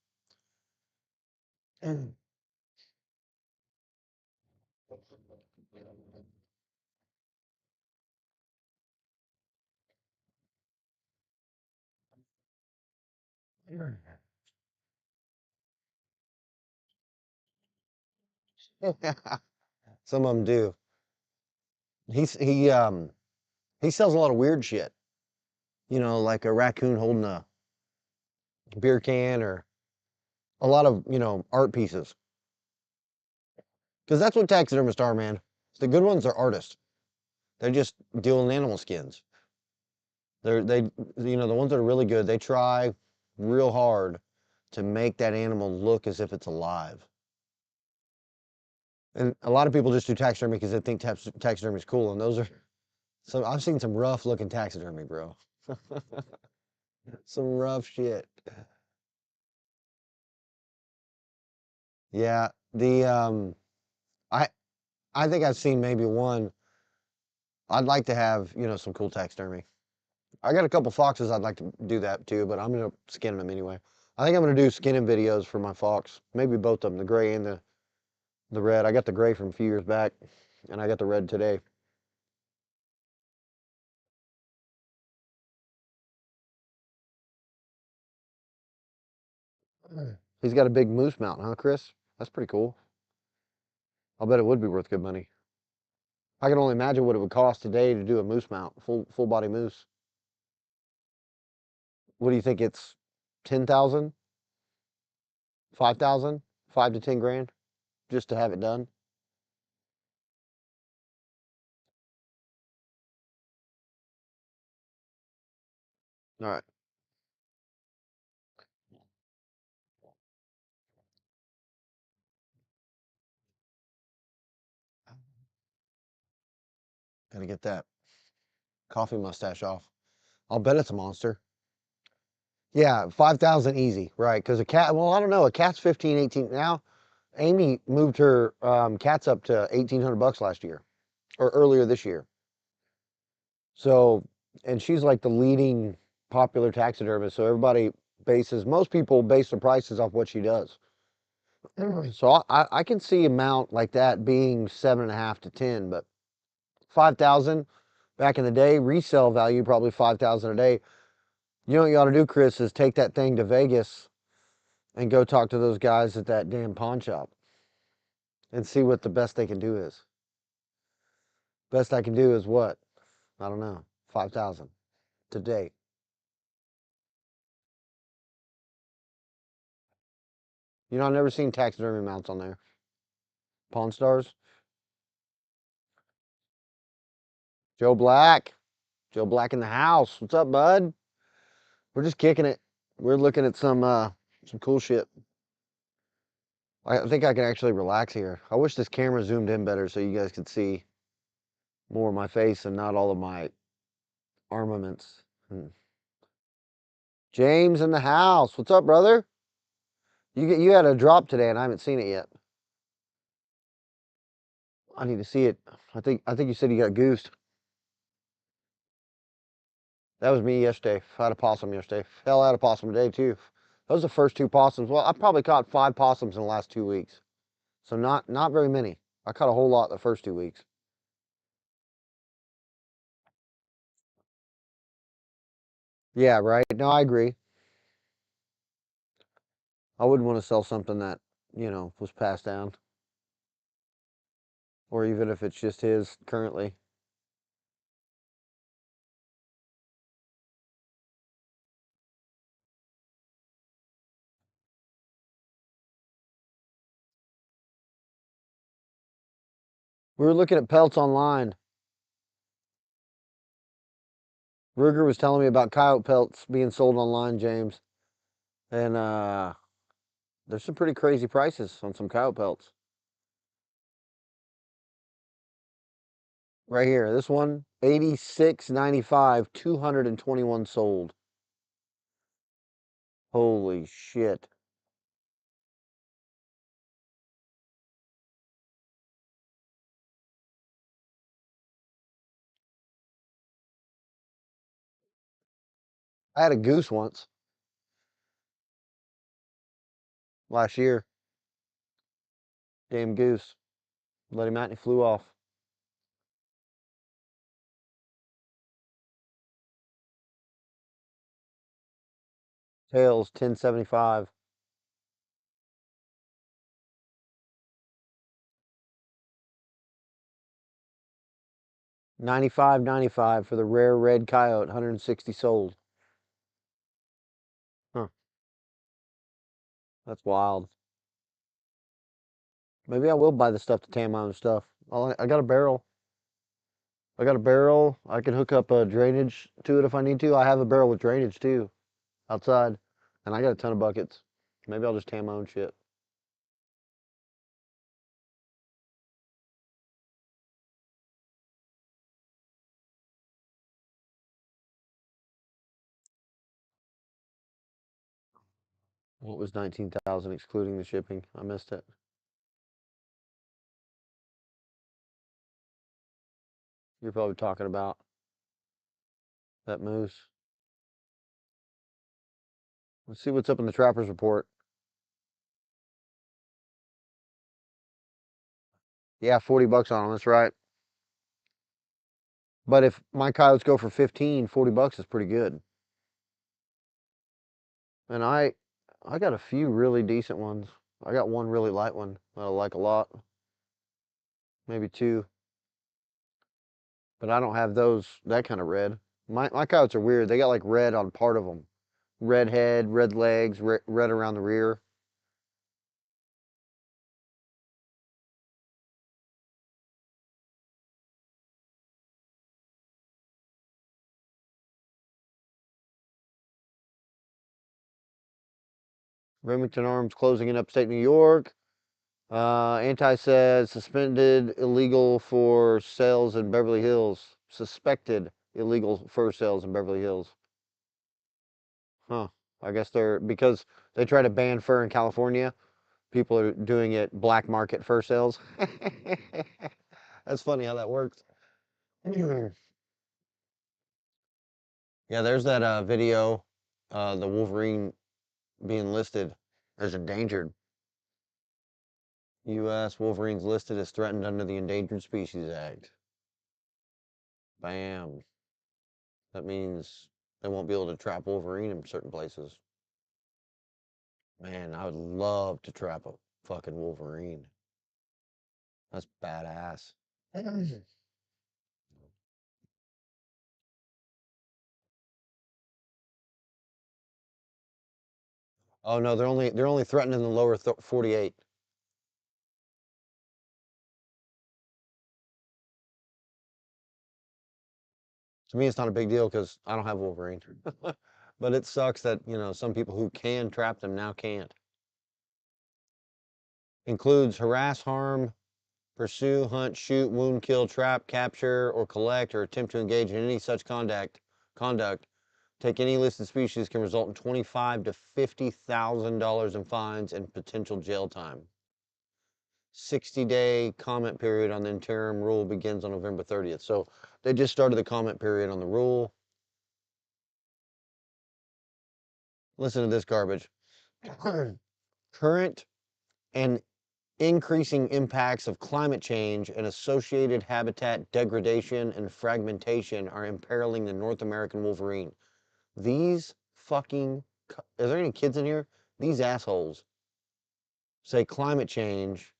Some of them do. He's he sells a lot of weird shit. You know, like a raccoon holding a beer can or a lot of, art pieces. Because that's what taxidermists are, man. The good ones are artists. They just deal in animal skins. The ones that are really good, they try real hard to make that animal look as if it's alive. And a lot of people just do taxidermy because they think taxidermy is cool. And those are so I've seen some rough looking taxidermy, bro. Some rough shit. Yeah, the I I think I've seen maybe one. I'd like to have, some cool taxidermy. I got a couple foxes I'd like to do that too, but I'm gonna skin them anyway. I think I'm gonna do skinning videos for my fox. Maybe both of them, the gray and the red. I got the gray from a few years back, and I got the red today. He's got a big moose mount, huh, Chris? That's pretty cool. I'll bet it would be worth good money. I can only imagine what it would cost today to do a moose mount, full body moose. What do you think? It's 10,000, 5,000, 5 to 10 grand just to have it done. All right, gotta get that coffee mustache off. I'll bet it's a monster. Yeah, 5,000 easy, right? Because a cat, well, I don't know, a cat's 15, 18 now. Amy moved her cats up to 1,800 bucks last year or earlier this year. So, and she's like the leading popular taxidermist. So most people base their prices off what she does. So I can see a mount like that being 7.5 to 10, but 5,000 back in the day, resale value probably 5,000 a day. You know what you ought to do, Chris, is take that thing to Vegas and go talk to those guys at that damn pawn shop and see what the best they can do is. Best I can do is what? I don't know. 5,000 today. I've never seen taxidermy mounts on there. Pawn Stars. Joe Black. Joe Black in the house. What's up, bud? We're just kicking it. We're looking at some cool shit. I think I can actually relax here. I wish this camera zoomed in better so you guys could see more of my face and not all of my armaments. James in the house. What's up, brother? You had a drop today and I haven't seen it yet. I need to see it. I think you said you got goosed. That was me yesterday. I had a possum yesterday. Hell, I had a possum today too. Those are the first two possums. Well, I probably caught 5 possums in the last 2 weeks. So not very many. I caught a whole lot the first 2 weeks. Yeah, right. No, I agree. I wouldn't want to sell something that, was passed down. Or even if it's just his currently. We were looking at pelts online. Ruger was telling me about coyote pelts being sold online, James, and there's some pretty crazy prices on some coyote pelts. Right here, this one, 86.95, 221 sold. Holy shit. I had a goose once last year. Damn goose. Let him out and he flew off. Tails, 10.75. 95.95 for the rare red coyote, 160 sold. Huh, that's wild. Maybe I will buy the stuff to tan my own stuff. I got a barrel. I got a barrel. I can hook up a drainage to it if I need to. I have a barrel with drainage too, outside. And I got a ton of buckets. Maybe I'll just tan my own shit. What was 19,000 excluding the shipping? I missed it. You're probably talking about that moose. Let's see what's up in the trapper's report. Yeah, 40 bucks on them. That's right. But if my coyotes go for 15, 40 bucks is pretty good. And I got a few really decent ones. I got one really light one that I like a lot. Maybe two. But I don't have that kind of red. My coyotes are weird. They got like red on part of them. Red head, red legs, red around the rear. Remington Arms closing in upstate New York. Anti says suspended illegal for sales in Beverly Hills. Suspected illegal fur sales in Beverly Hills. Huh. I guess because they try to ban fur in California, people are doing it black market fur sales. That's funny how that works. Yeah, there's that video, the Wolverine being listed as endangered. U.S. Wolverines listed as threatened under the Endangered Species Act. Bam. That means they won't be able to trap Wolverine in certain places. Man, I would love to trap a fucking Wolverine. That's badass. Oh no, they're only threatened in the lower 48. To me, it's not a big deal because I don't have Wolverine. But it sucks that, some people who can trap them now can't. Includes harass, harm, pursue, hunt, shoot, wound, kill, trap, capture, or collect, or attempt to engage in any such conduct. Take any listed species can result in $25,000 to $50,000 in fines and potential jail time. 60-day comment period on the interim rule begins on November 30th. So they just started the comment period on the rule. Listen to this garbage. Current and increasing impacts of climate change and associated habitat degradation and fragmentation are imperiling the North American wolverine. These fucking, are there any kids in here? These assholes say climate change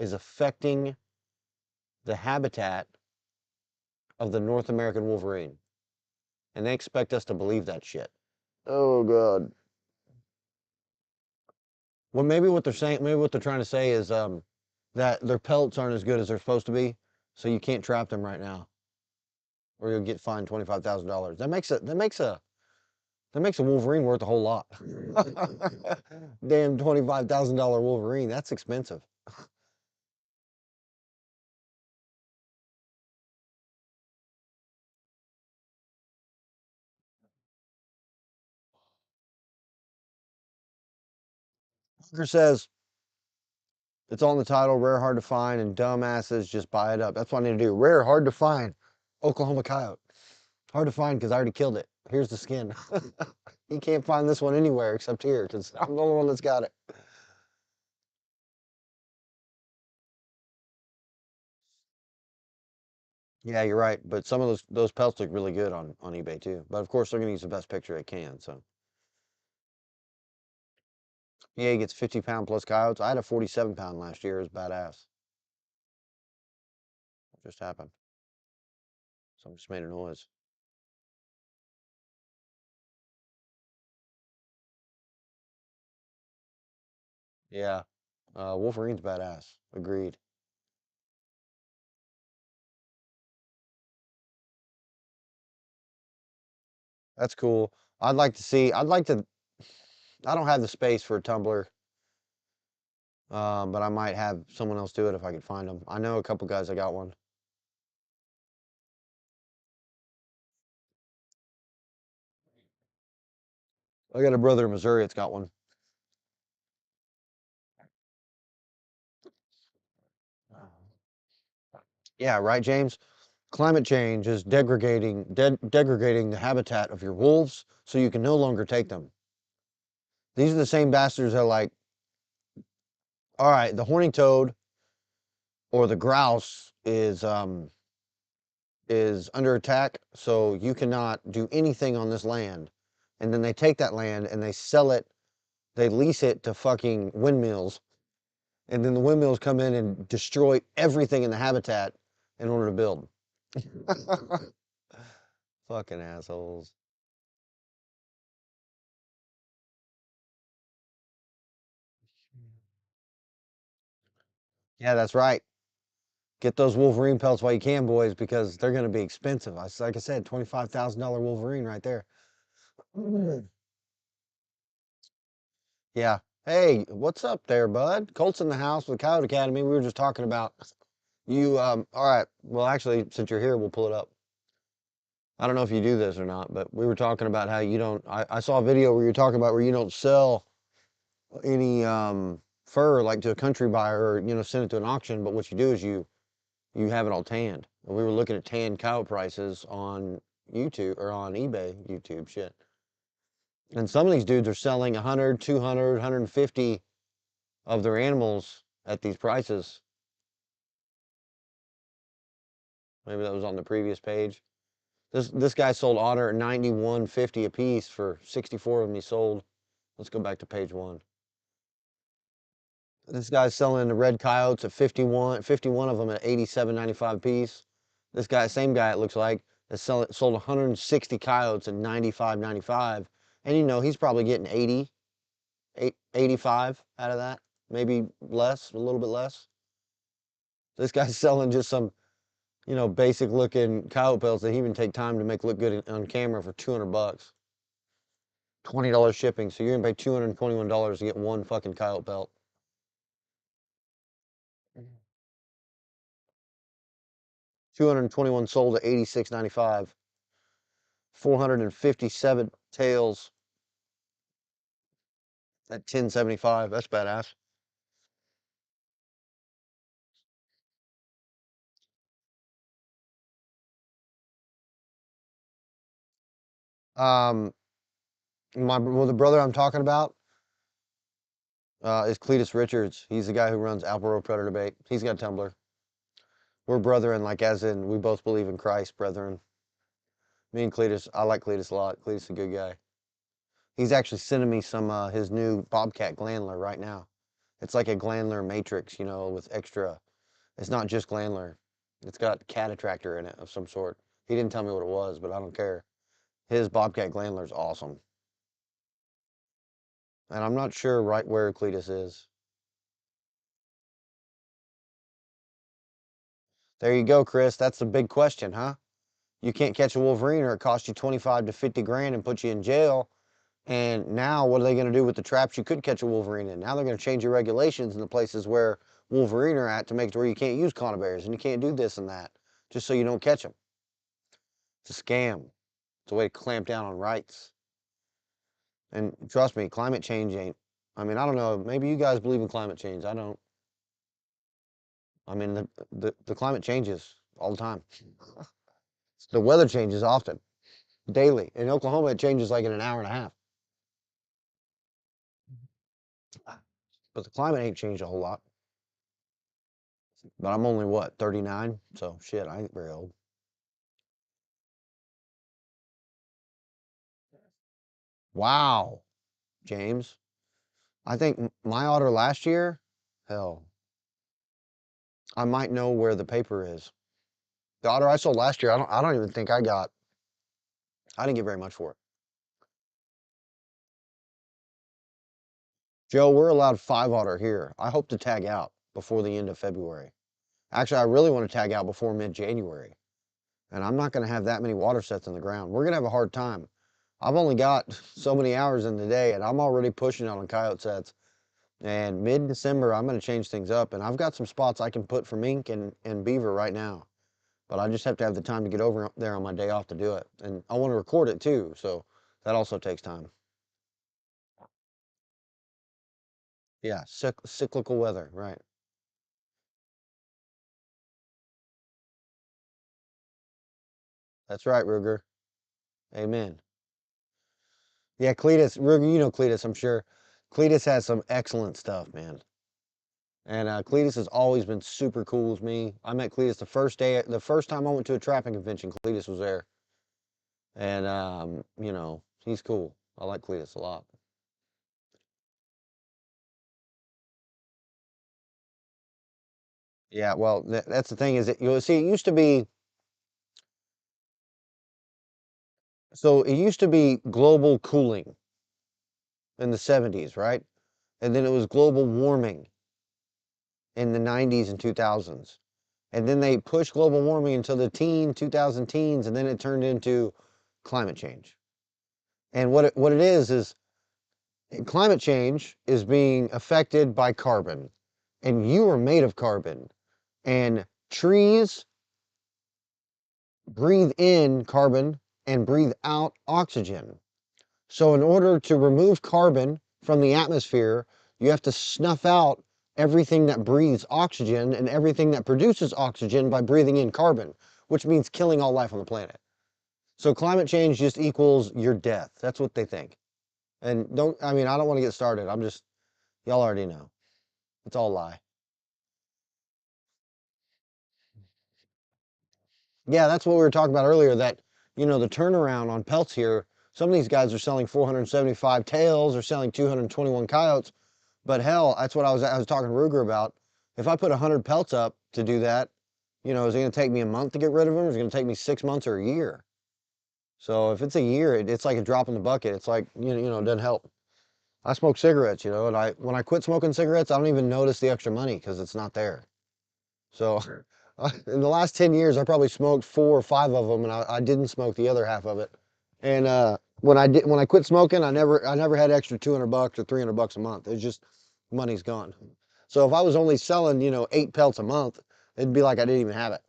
is affecting the habitat of the North American wolverine. And they expect us to believe that shit. Oh, God. Well, maybe what they're trying to say is that their pelts aren't as good as they're supposed to be, so you can't trap them right now. or you'll get fined $25,000. That makes a Wolverine worth a whole lot. Damn $25,000 Wolverine, that's expensive. Parker says it's on the title, rare, hard to find, and dumbasses just buy it up. That's what I need to do. Rare, hard to find, Oklahoma coyote. Hard to find because I already killed it. Here's the skin. You can't find this one anywhere except here because I'm the only one that's got it. Yeah, you're right. But some of those pelts look really good on eBay too. But of course, they're gonna use the best picture they can. So yeah, he gets 50-pound plus coyotes. I had a 47-pound last year. It was badass. What just happened? Something just made a noise. Yeah, Wolverine's badass. Agreed. That's cool. I'd like to see. I'd like to. I don't have the space for a tumbler, but I might have someone else do it if I could find them. I know a couple guys that got one. I got a brother in Missouri that's got one. Yeah, right, James. Climate change is degrading the habitat of your wolves, so you can no longer take them. These are the same bastards that are like, all right, the horny toad or the grouse is under attack, so you cannot do anything on this land. And then they take that land and they sell it, they lease it to fucking windmills, and then the windmills come in and destroy everything in the habitat in order to build. Fucking assholes. Yeah, that's right. Get those Wolverine pelts while you can, boys, because they're going to be expensive. Like I said, $25,000 Wolverine right there. Yeah. Hey, what's up there, bud? Colt's in the house with Coyote Academy. We were just talking about you. All right. Well, actually, since you're here, we'll pull it up. I don't know if you do this or not, but we were talking about how you don't. I saw a video where you're talking about where you don't sell any fur like to a country buyer or send it to an auction. But what you do is you have it all tanned. And we were looking at tanned cow prices on YouTube or on eBay, YouTube shit. And some of these dudes are selling 100, 200, 150 of their animals at these prices. Maybe that was on the previous page. This guy sold otter at 91.50 a piece for 64 of them he sold. Let's go back to page one. This guy's selling the red coyotes at 51 of them at 87.95 a piece. This guy, same guy it looks like, has sold 160 coyotes at 95.95. And he's probably getting 85 out of that. Maybe less, a little bit less. This guy's selling just some basic looking coyote pelts that he even take time to make look good on camera for 200 bucks. $20 shipping, so you're gonna pay $221 to get one fucking coyote pelt. 221 sold at 86.95. 457 tails at 10.75. That's badass. Um, the brother I'm talking about is Cletus Richards. He's the guy who runs Alparo Predator Bait. He's got a Tumbler. We're brethren, like as in we both believe in Christ, brethren. Me and Cletus, I like Cletus a lot. Cletus is a good guy. He's actually sending me some his new Bobcat Glandler right now. It's like a Glandler Matrix, with extra. It's not just Glandler. It's got cat attractor in it of some sort. He didn't tell me what it was, but I don't care. His Bobcat Glandler is awesome. And I'm not sure right where Cletus is. There you go, Chris. That's the big question, huh? you can't catch a wolverine or it costs you 25 to 50 grand and puts you in jail. And now what are they going to do with the traps you could catch a wolverine in? Now they're going to change your regulations in the places where wolverine are at to make it where you can't use conibears and you can't do this and that just so you don't catch them. It's a scam. It's a way to clamp down on rights. And trust me, climate change ain't, I mean, I don't know, maybe you guys believe in climate change. I don't. I mean, the climate changes all the time. The weather changes often, daily. In Oklahoma, it changes like in an hour and a half. But the climate ain't changed a whole lot. But I'm only, what, 39? So, shit, I ain't very old. Wow, James. I think my otter last year, hell, I might know where the paper is. The otter I sold last year, I don't even think I didn't get very much for it. Joe, we're allowed 5 otter here. I hope to tag out before the end of February. Actually, I really want to tag out before mid-January. And I'm not going to have that many water sets in the ground. We're going to have a hard time. I've only got so many hours in the day, and I'm already pushing on coyote sets. And mid-December, I'm going to change things up. And I've got some spots I can put for mink and beaver right now. But I just have to have the time to get over there on my day off to do it. And I want to record it too, so that also takes time. Yeah, cyclical weather, right. That's right, Ruger. Amen. Yeah, Cletus, Ruger, you know Cletus, I'm sure. Cletus has some excellent stuff, man. And Cletus has always been super cool with me. I met Cletus the first time I went to a trapping convention, Cletus was there. And, you know, he's cool. I like Cletus a lot. Yeah, well, that's the thing is that, you see, it used to be, so it used to be global cooling in the 70s, right? And then it was global warming in the 90s and 2000s. And then they pushed global warming until the 2000 teens, and then it turned into climate change. And what it is climate change is being affected by carbon, and you are made of carbon, and trees breathe in carbon and breathe out oxygen. So in order to remove carbon from the atmosphere, you have to snuff out everything that breathes oxygen and everything that produces oxygen by breathing in carbon, which means killing all life on the planet. So climate change just equals your death. That's what they think. And I mean, I don't want to get started. Y'all already know. It's all a lie. Yeah, that's what we were talking about earlier, that, the turnaround on pelts here, some of these guys are selling 475 tails or selling 221 coyotes. But hell, that's what I was talking to Ruger about. If I put 100 pelts up to do that, is it going to take me a month to get rid of them? Or is it going to take me 6 months or a year? So if it's a year, it's like a drop in the bucket. It's like, it doesn't help. I smoke cigarettes, and when I quit smoking cigarettes, I don't even notice the extra money because it's not there. So in the last 10 years, I probably smoked 4 or 5 of them, and I didn't smoke the other half of it. And when I quit smoking, I never had extra 200 bucks or 300 bucks a month. It's just money's gone. So if I was only selling, 8 pelts a month, it'd be like I didn't even have it.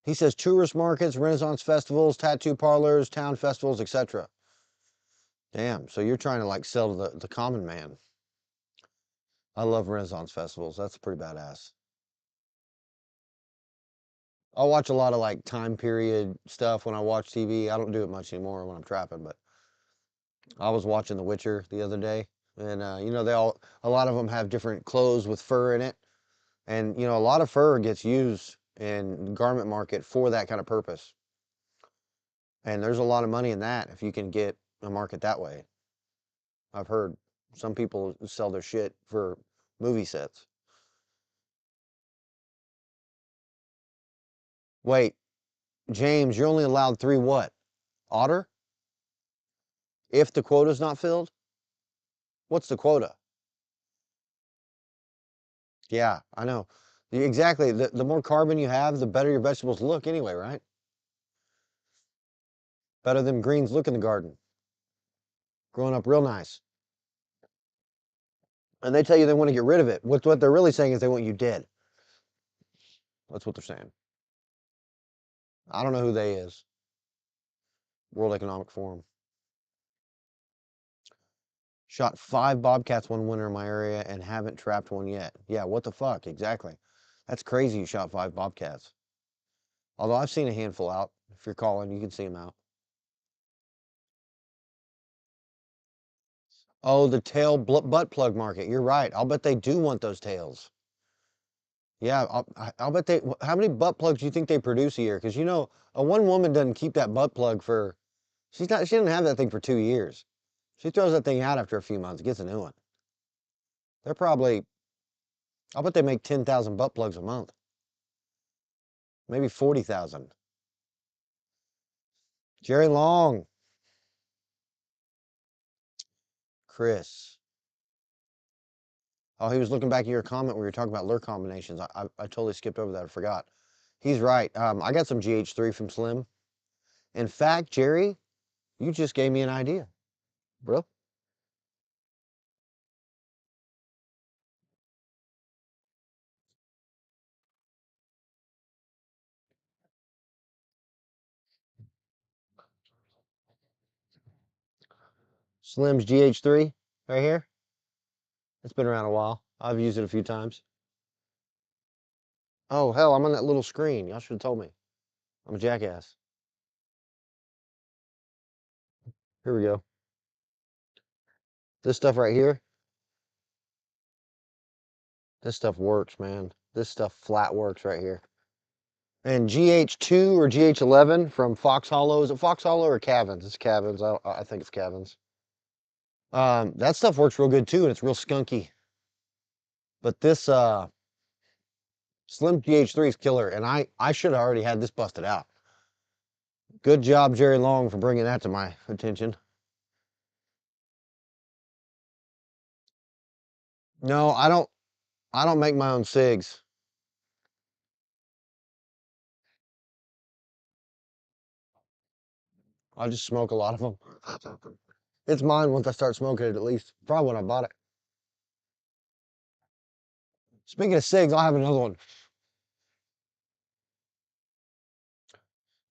He says tourist markets, Renaissance festivals, tattoo parlors, town festivals, etc. Damn, so you're trying to like sell to the common man. I love Renaissance festivals. That's pretty badass. I watch a lot of like time period stuff when I watch TV. I don't do it much anymore when I'm trapping, but I was watching The Witcher the other day, and a lot of them have different clothes with fur in it, and a lot of fur gets used in garment market for that kind of purpose, and there's a lot of money in that if you can get a market that way. I've heard some people sell their shit for movie sets. Wait, James, you're only allowed 3 what? Otter? If the quota's not filled? What's the quota? Yeah, I know. Exactly. The more carbon you have, the better your vegetables look anyway, right? Better than greens look in the garden. Growing up real nice. And they tell you they want to get rid of it. What they're really saying is they want you dead. That's what they're saying. I don't know who they is. World Economic Forum. Shot 5 bobcats one winter in my area and haven't trapped one yet. Yeah, what the fuck? Exactly. That's crazy you shot 5 bobcats. Although I've seen a handful out. If you're calling, you can see them out. Oh, the tail butt plug market. You're right. I'll bet they do want those tails. Yeah, I'll bet they. How many butt plugs do you think they produce a year? Because you know, a one woman doesn't keep that butt plug for. She's not. She didn't have that thing for 2 years. She throws that thing out after a few months, gets a new one. They're probably. I'll bet they make 10,000 butt plugs a month. Maybe 40,000. Jerry Long, Chris. Oh, he was looking back at your comment where you were talking about lure combinations. I totally skipped over that. I forgot. He's right. I got some GH3 from Slim. In fact, Jerry, you just gave me an idea, bro. Slim's GH3 right here. It's been around a while. I've used it a few times. Oh, hell, I'm on that little screen. Y'all should have told me. I'm a jackass. Here we go. This stuff right here, this stuff works, man. This stuff flat works right here. And GH2 or GH11 from Fox Hollow. Is it Fox Hollow or Cavins? It's Cavins. I think it's Cavins. That stuff works real good too, and it's real skunky. But this Slim GH3 is killer, and I should have already had this busted out. Good job, Jerry Long, for bringing that to my attention. No, I don't. I don't make my own cigs. I just smoke a lot of them. It's mine once I start smoking it, at least. Probably when I bought it. Speaking of cigs, I'll have another one.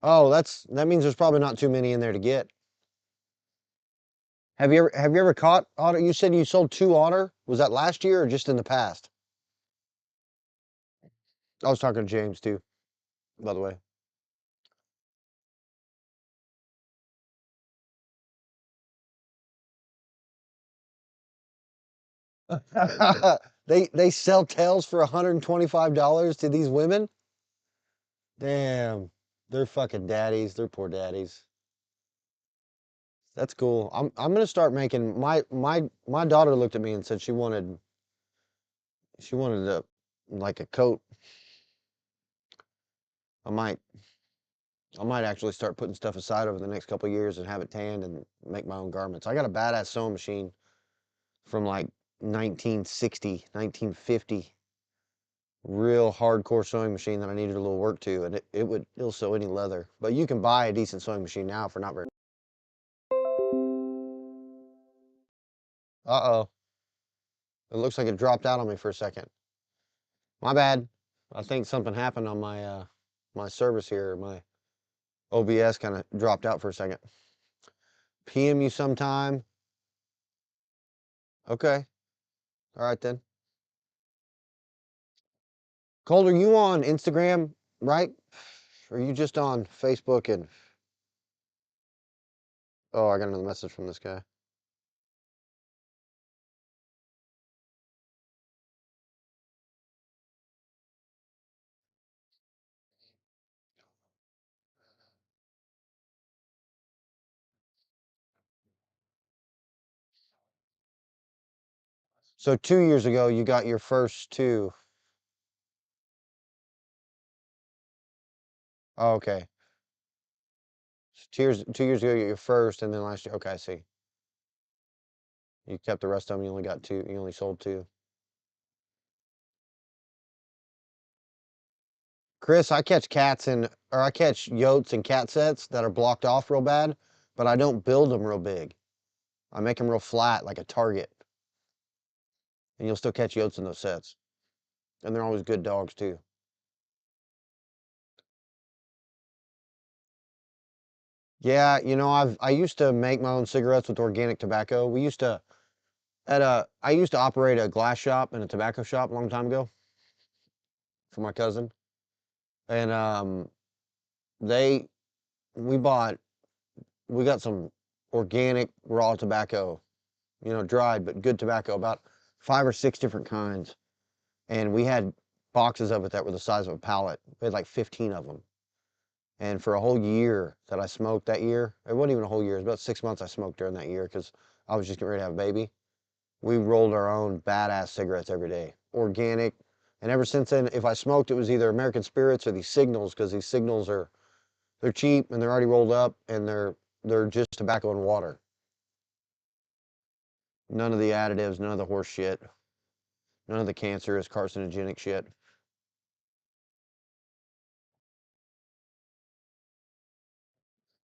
Oh, that means there's probably not too many in there to get. Have you ever caught otter? You said you sold 2 otter. Was that last year or just in the past? I was talking to James too, by the way. They sell tails for $125 to these women. Damn, they're fucking daddies. They're poor daddies. That's cool. I'm gonna start making my daughter looked at me and said she wanted a like a coat. I might I might actually start putting stuff aside over the next couple of years and have it tanned and make my own garments. I got a badass sewing machine from like 1960, 1950. Real hardcore sewing machine that I needed a little work to, and it'll sew any leather. But you can buy a decent sewing machine now for not very. Uh-oh. It looks like it dropped out on me for a second. My bad. I think something happened on my service here. My OBS kind of dropped out for a second. PM you sometime. Okay. All right then. Colt, are you on Instagram, right? Or are you just on Facebook and oh, I got another message from this guy. So 2 years ago you got your first two. Oh, okay. 2 years ago you got your first and then last year. Okay, I see. You kept the rest of them, you only got two, you only sold two. Chris, I catch cats in, or I catch yotes and cat sets that are blocked off real bad, but I don't build them real big. I make them real flat, like a target, and you'll still catch yotes in those sets. And they're always good dogs too. Yeah, I used to make my own cigarettes with organic tobacco. We used to I used to operate a glass shop and a tobacco shop a long time ago for my cousin, and they we bought we got some organic raw tobacco, dried but good tobacco, about 5 or 6 different kinds, and we had boxes of it that were the size of a pallet. We had like 15 of them. And for a whole year that I smoked that year, it wasn't even a whole year, it was about 6 months I smoked during that year because I was just getting ready to have a baby. We rolled our own badass cigarettes every day, organic. And ever since then, if I smoked, it was either American Spirits or these Signals, because these Signals they're cheap and they're already rolled up and they're just tobacco and water. None of the additives, none of the horse shit, none of the cancerous carcinogenic shit.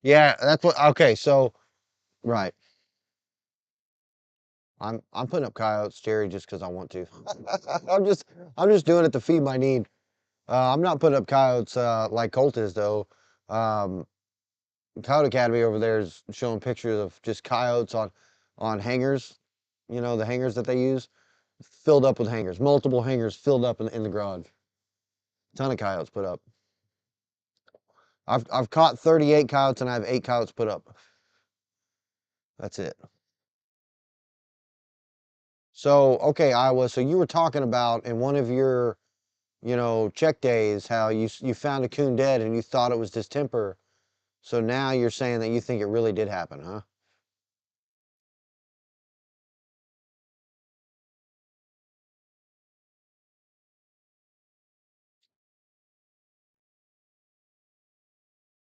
Yeah, that's what. Okay, so right, I'm putting up coyotes, Jerry, just because I want to. I'm just I'm just doing it to feed my need. I'm not putting up coyotes like Colt is though. Um, Coyote Academy over there is showing pictures of just coyotes on hangers. The hangers that they use, filled up with hangers, multiple hangers filled up in the garage. Ton of coyotes put up. I've caught 38 coyotes and I have 8 coyotes put up. That's it. So okay, Iowa. So you were talking about in one of your check days how you found a coon dead and you thought it was distemper. So now you're saying that you think it really did happen, huh?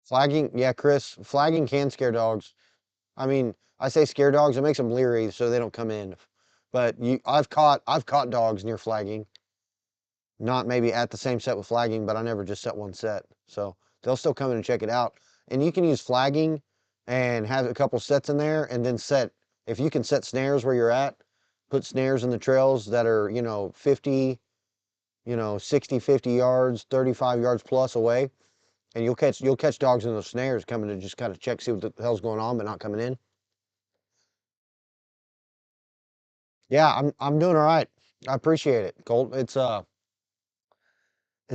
Flagging, yeah, Chris, flagging can scare dogs. I mean, I say scare dogs, it makes them leery so they don't come in. But I've caught dogs near flagging. Not maybe at the same set with flagging, but I never just set one set. So they'll still come in and check it out. And you can use flagging and have a couple sets in there and then if you can set snares where you're at, put snares in the trails that are, 50, 60, 50 yards, 35 yards plus away. And you'll catch dogs in those snares coming to just kind of check, see what the hell's going on, but not coming in. Yeah, I'm doing all right. I appreciate it, Colt. It's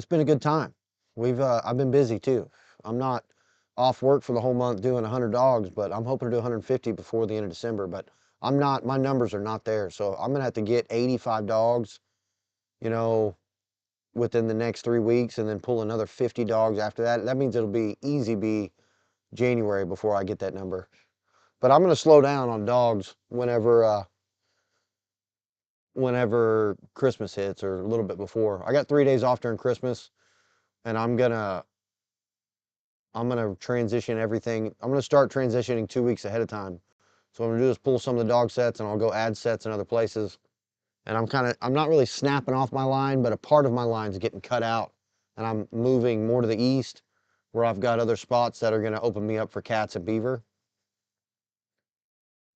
been a good time. I've been busy too. I'm not off work for the whole month doing 100 dogs, but I'm hoping to do 150 before the end of December. But my numbers are not there, so I'm gonna have to get 85 dogs, you know, within the next 3 weeks, and then pull another 50 dogs after that. That means it'll be January before I get that number. But I'm gonna slow down on dogs whenever Christmas hits or a little bit before. I got 3 days off during Christmas, and I'm gonna transition everything. I'm gonna start transitioning 2 weeks ahead of time. So what I'm gonna do is pull some of the dog sets, and I'll go add sets in other places. And I'm not really snapping off my line, but a part of my line is getting cut out, and I'm moving more to the east, where I've got other spots that are gonna open me up for cats and beaver.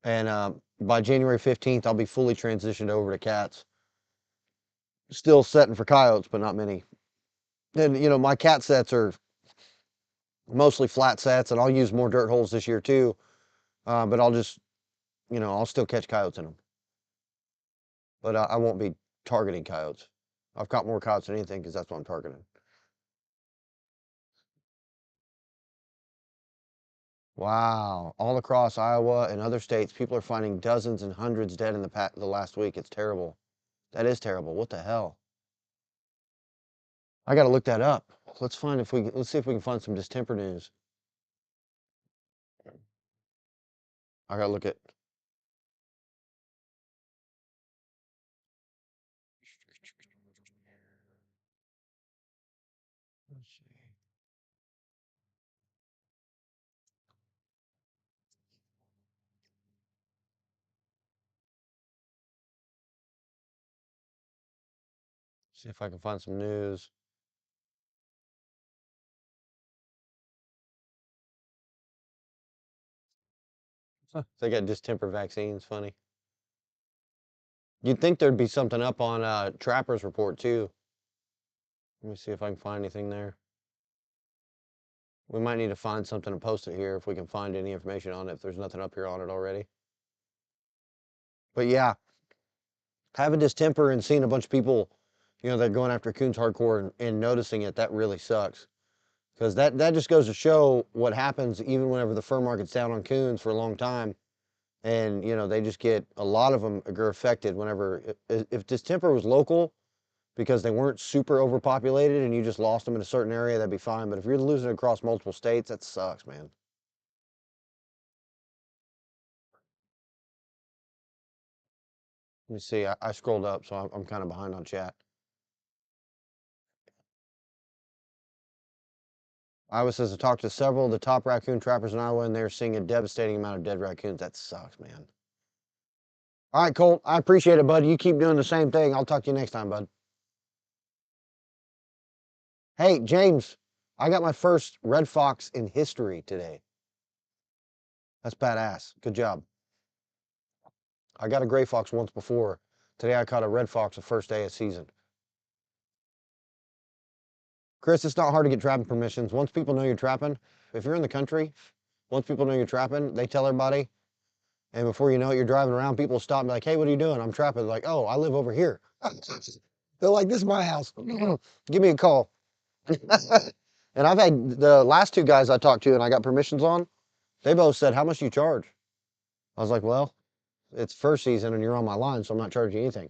And by January 15th, I'll be fully transitioned over to cats. Still setting for coyotes, but not many. And my cat sets are mostly flat sets, and I'll use more dirt holes this year too. But I'll still catch coyotes in them. But I won't be targeting coyotes. I've caught more coyotes than anything because that's what I'm targeting. Wow, all across Iowa and other states, people are finding dozens and hundreds dead in the last week. It's terrible. That is terrible. What the hell? I got to look that up. Let's see if we can find some distemper news. I got to look at. Let's see. See if I can find some news. They got distemper vaccines. Funny. You'd think there'd be something up on Trapper's report too. Let me see if I can find anything there. We might need to find something to post it here if we can find any information on it, if there's nothing up here on it already. But yeah, having distemper and seeing a bunch of people, that are going after coons hardcore and noticing it, that really sucks. Because that just goes to show what happens even whenever the fur market's down on coons for a long time. And, they just get, a lot of them are affected whenever, if distemper was local, because they weren't super overpopulated and you just lost them in a certain area, that'd be fine. But if you're losing across multiple states, that sucks, man. Let me see. I scrolled up, so I'm kind of behind on chat. Iowa says I talked to several of the top raccoon trappers in Iowa, and they're seeing a devastating amount of dead raccoons. That sucks, man. All right, Colt. I appreciate it, bud. You keep doing the same thing. I'll talk to you next time, bud. Hey, James, I got my first red fox in history today. That's badass. Good job. I got a gray fox once before. Today I caught a red fox the first day of season. Chris, it's not hard to get trapping permissions. Once people know you're trapping, if you're in the country, once people know you're trapping, they tell everybody. And before you know it, you're driving around, people stop and be like, hey, what are you doing? I'm trapping. They're like, oh, I live over here. They're like, this is my house. Give me a call. And I've had the last two guys I talked to and I got permissions on, they both said, how much do you charge? I was like, well, it's first season and you're on my line, so I'm not charging anything.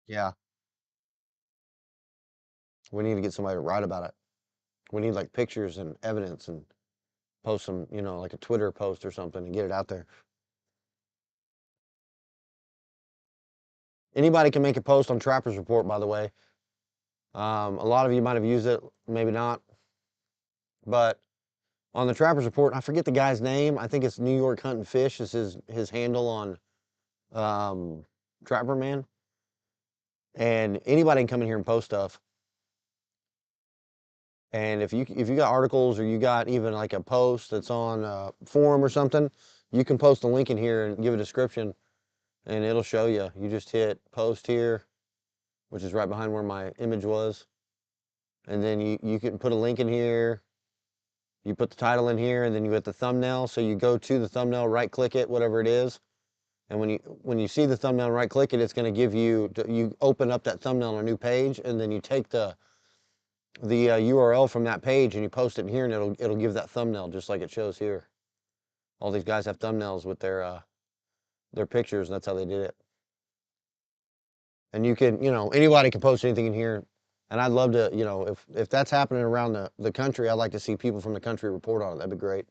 Yeah. We need to get somebody to write about it. We need like pictures and evidence and post some, like a Twitter post or something and get it out there. Anybody can make a post on Trapper's Report, by the way. A lot of you might have used it, maybe not. But on the Trapper's Report, I forget the guy's name. I think it's New York Hunting Fish is his handle on Trapper Man. And anybody can come in here and post stuff. And if you got articles or you got even like a post that's on a forum or something, you can post a link in here and give a description, and it'll show you. You just hit post here, which is right behind where my image was, and then you can put a link in here. You put the title in here, and then you hit the thumbnail. So you go to the thumbnail, right click it, whatever it is, and when you see the thumbnail, right click it, it's going to give you open up that thumbnail on a new page, and then you take the URL from that page and you post it in here, and it'll give that thumbnail just like it shows here. All these guys have thumbnails with their pictures, and that's how they did it. And you can, anybody can post anything in here. And I'd love to, if that's happening around the country, I'd like to see people from the country report on it. That'd be great.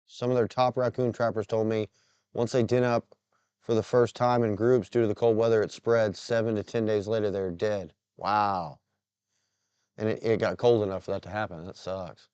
Some of their top raccoon trappers told me once they den up for the first time in groups due to the cold weather, it spreads 7 to 10 days later, they're dead. Wow. And it got cold enough for that to happen. That sucks.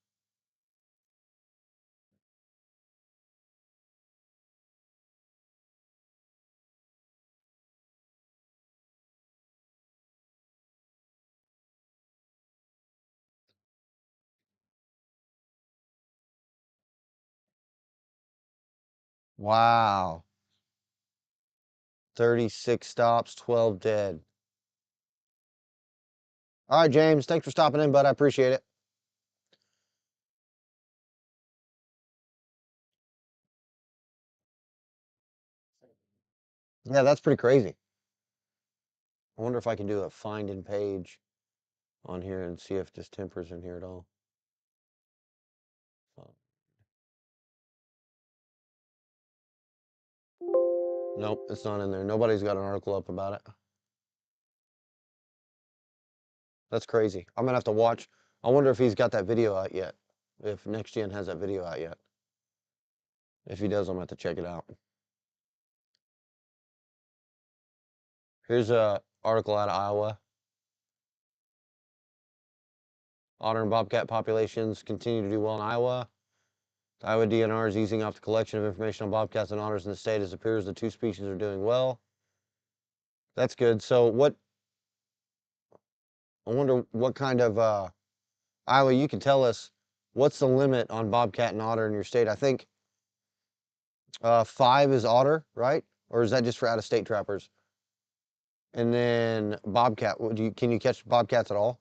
Wow. 36 stops, 12 dead. All right, James, thanks for stopping in, bud. I appreciate it. Yeah, that's pretty crazy. I wonder if I can do a find in page on here and see if distemper's in here at all. Nope, it's not in there. Nobody's got an article up about it. That's crazy. I'm gonna have to watch. I wonder if he's got that video out yet. If Next Gen has that video out yet. If he does, I'm gonna have to check it out. Here's a article out of Iowa. Otter and bobcat populations continue to do well in Iowa. The Iowa DNR is easing off the collection of information on bobcats and otters in the state as it appears the two species are doing well. That's good. So I wonder what kind of, Iowa, you can tell us what's the limit on bobcat and otter in your state. I think 5 is otter, right? Or is that just for out-of-state trappers? And then bobcat, can you catch bobcats at all?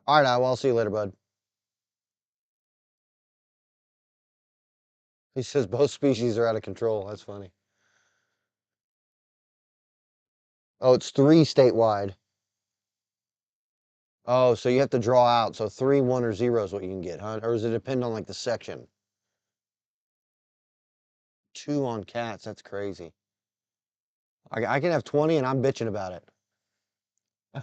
All right, Iowa, I'll see you later, bud. He says both species are out of control. That's funny. Oh, it's 3 statewide. Oh, so you have to draw out. So 3, 1, or 0 is what you can get, huh? Or does it depend on like the section? 2 on cats. That's crazy. I can have 20 and I'm bitching about it.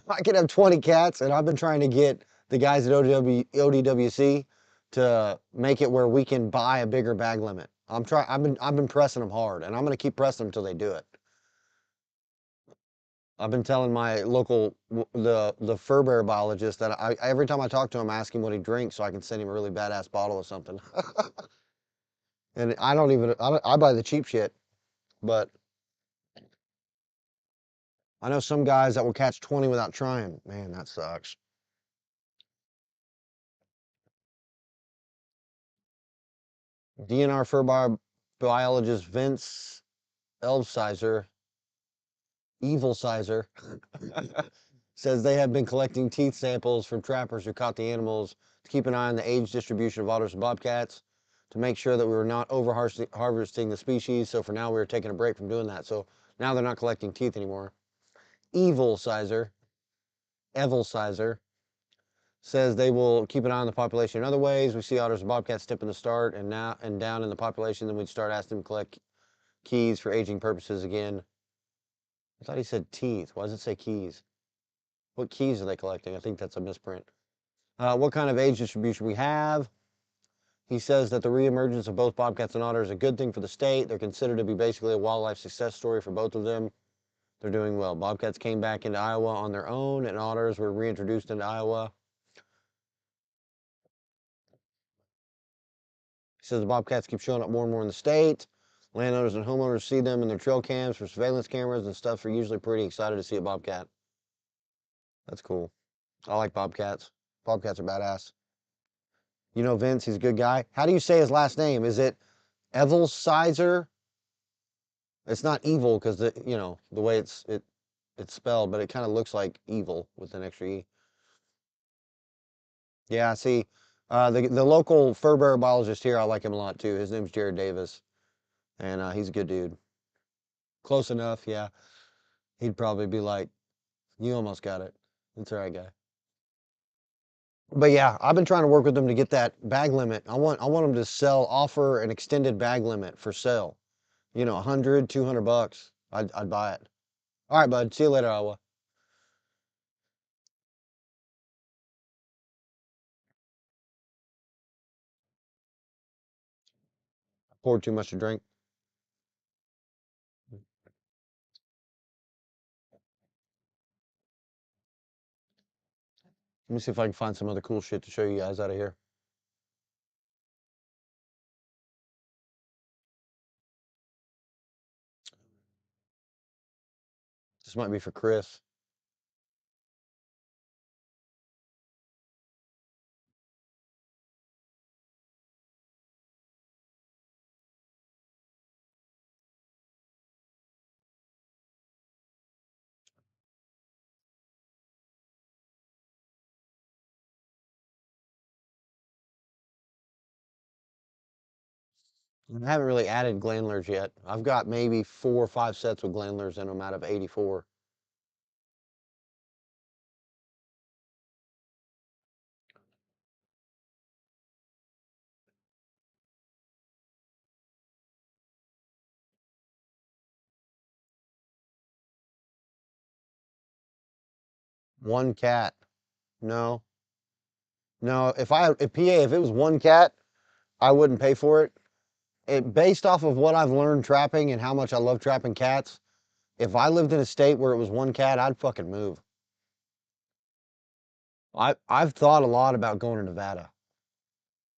I can have 20 cats and I've been trying to get the guys at ODWC to make it where we can buy a bigger bag limit. I've been pressing them hard and I'm going to keep pressing them until they do it. I've been telling my local the fur bear biologist that every time I talk to him, I ask him what he drinks so I can send him a really badass bottle of something. And I buy the cheap shit, but I know some guys that will catch 20 without trying. Man, that sucks. DNR biologist Vince Elbsizer, Evil Sizer, says they have been collecting teeth samples from trappers who caught the animals to keep an eye on the age distribution of otters and bobcats to make sure that we were not over harvesting the species. So for now, we are taking a break from doing that. So now they're not collecting teeth anymore. Evil Sizer, says they will keep an eye on the population in other ways. We see otters and bobcats tip in the start and down in the population, then we'd start asking them to collect keys for aging purposes again. I thought he said teeth. Why does it say keys? What keys are they collecting? I think that's a misprint. What kind of age distribution we have? He says that the reemergence of both bobcats and otters is a good thing for the state. They're considered to be basically a wildlife success story for both of them. They're doing well. Bobcats came back into Iowa on their own, and otters were reintroduced into Iowa. He says the bobcats keep showing up more and more in the state. Landowners and homeowners see them in their trail cams for surveillance cameras and stuff. Are usually pretty excited to see a bobcat. That's cool. I like bobcats. Bobcats are badass. You know Vince, he's a good guy. How do you say his last name? Is it Evelsizer? It's not evil because the way it's spelled, but it kind of looks like evil with an extra E. Yeah, see, the local fur bearer biologist here, I like him a lot too. His name's Jared Davis, and he's a good dude. Close enough, yeah. He'd probably be like, "You almost got it. It's all right, guy." But yeah, I've been trying to work with them to get that bag limit. I want them to offer an extended bag limit for sale. 100, 200 bucks. I'd buy it. All right, bud. See you later, Iowa. Poured too much to drink. Let me see if I can find some other cool shit to show you guys out of here. This might be for Chris. I haven't really added glandlers yet. I've got maybe 4 or 5 sets with glandlers in them out of 84. One cat. No. No, if it was one cat, I wouldn't pay for it. Based off of what I've learned trapping and how much I love trapping cats, if I lived in a state where it was one cat, I'd fucking move. I've thought a lot about going to Nevada,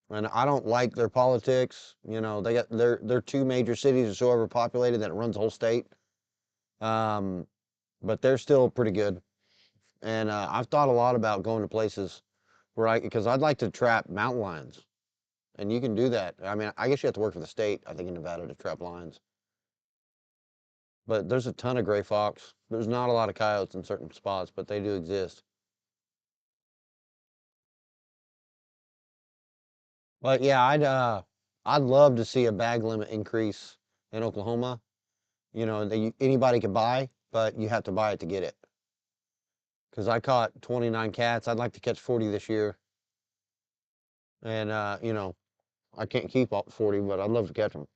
and I don't like their politics. You know, they got their two major cities are so overpopulated that it runs the whole state. Um, but they're still pretty good. And I've thought a lot about going to places where because I'd like to trap mountain lions, and you can do that. I mean, I guess you have to work for the state, I think, in Nevada to trap lions. But there's a ton of gray fox. There's not a lot of coyotes in certain spots, but they do exist. But yeah, I'd love to see a bag limit increase in Oklahoma. You know, that anybody can buy, but you have to buy it to get it. Because I caught 29 cats. I'd like to catch 40 this year. And, you know, I can't keep all 40, but I'd love to catch them.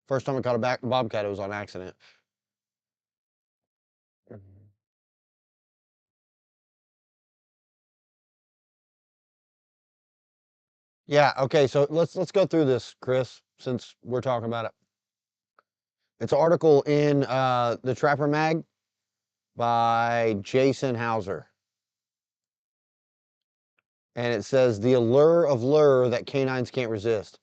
First time I caught a bobcat, it was on accident. Yeah, okay, so let's go through this, Chris, since we're talking about it. It's an article in the Trapper Mag by Jason Hauser. And it says the allure of lure that canines can't resist.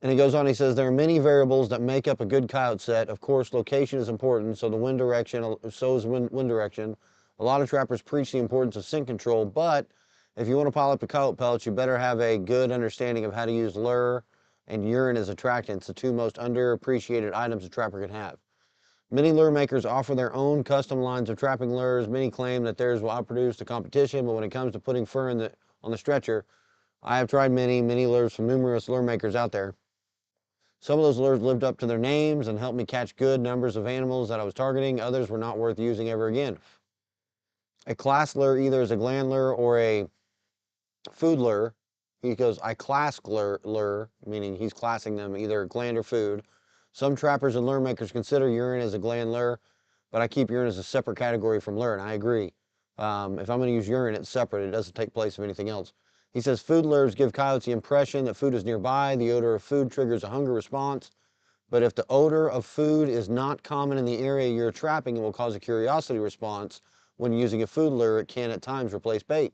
And he goes on, he says, there are many variables that make up a good coyote set. Of course, location is important, so the wind direction, so is wind direction. A lot of trappers preach the importance of scent control, but if you want to pile up the coyote pellets, you better have a good understanding of how to use lure and urine as attractants, the two most underappreciated items a trapper can have. Many lure makers offer their own custom lines of trapping lures. Many claim that theirs will outproduce the competition, but when it comes to putting fur on the stretcher, I have tried many lures from numerous lure makers out there. Some of those lures lived up to their names and helped me catch good numbers of animals that I was targeting. Others were not worth using ever again. A class lure either is a gland lure or a food lure. He goes, I class lure, meaning he's classing them either gland or food. Some trappers and lure makers consider urine as a gland lure, but I keep urine as a separate category from lure, and I agree. If I'm going to use urine, it's separate. It doesn't take place of anything else. He says food lures give coyotes the impression that food is nearby. The odor of food triggers a hunger response. But if the odor of food is not common in the area you're trapping, it will cause a curiosity response. When using a food lure, it can at times replace bait.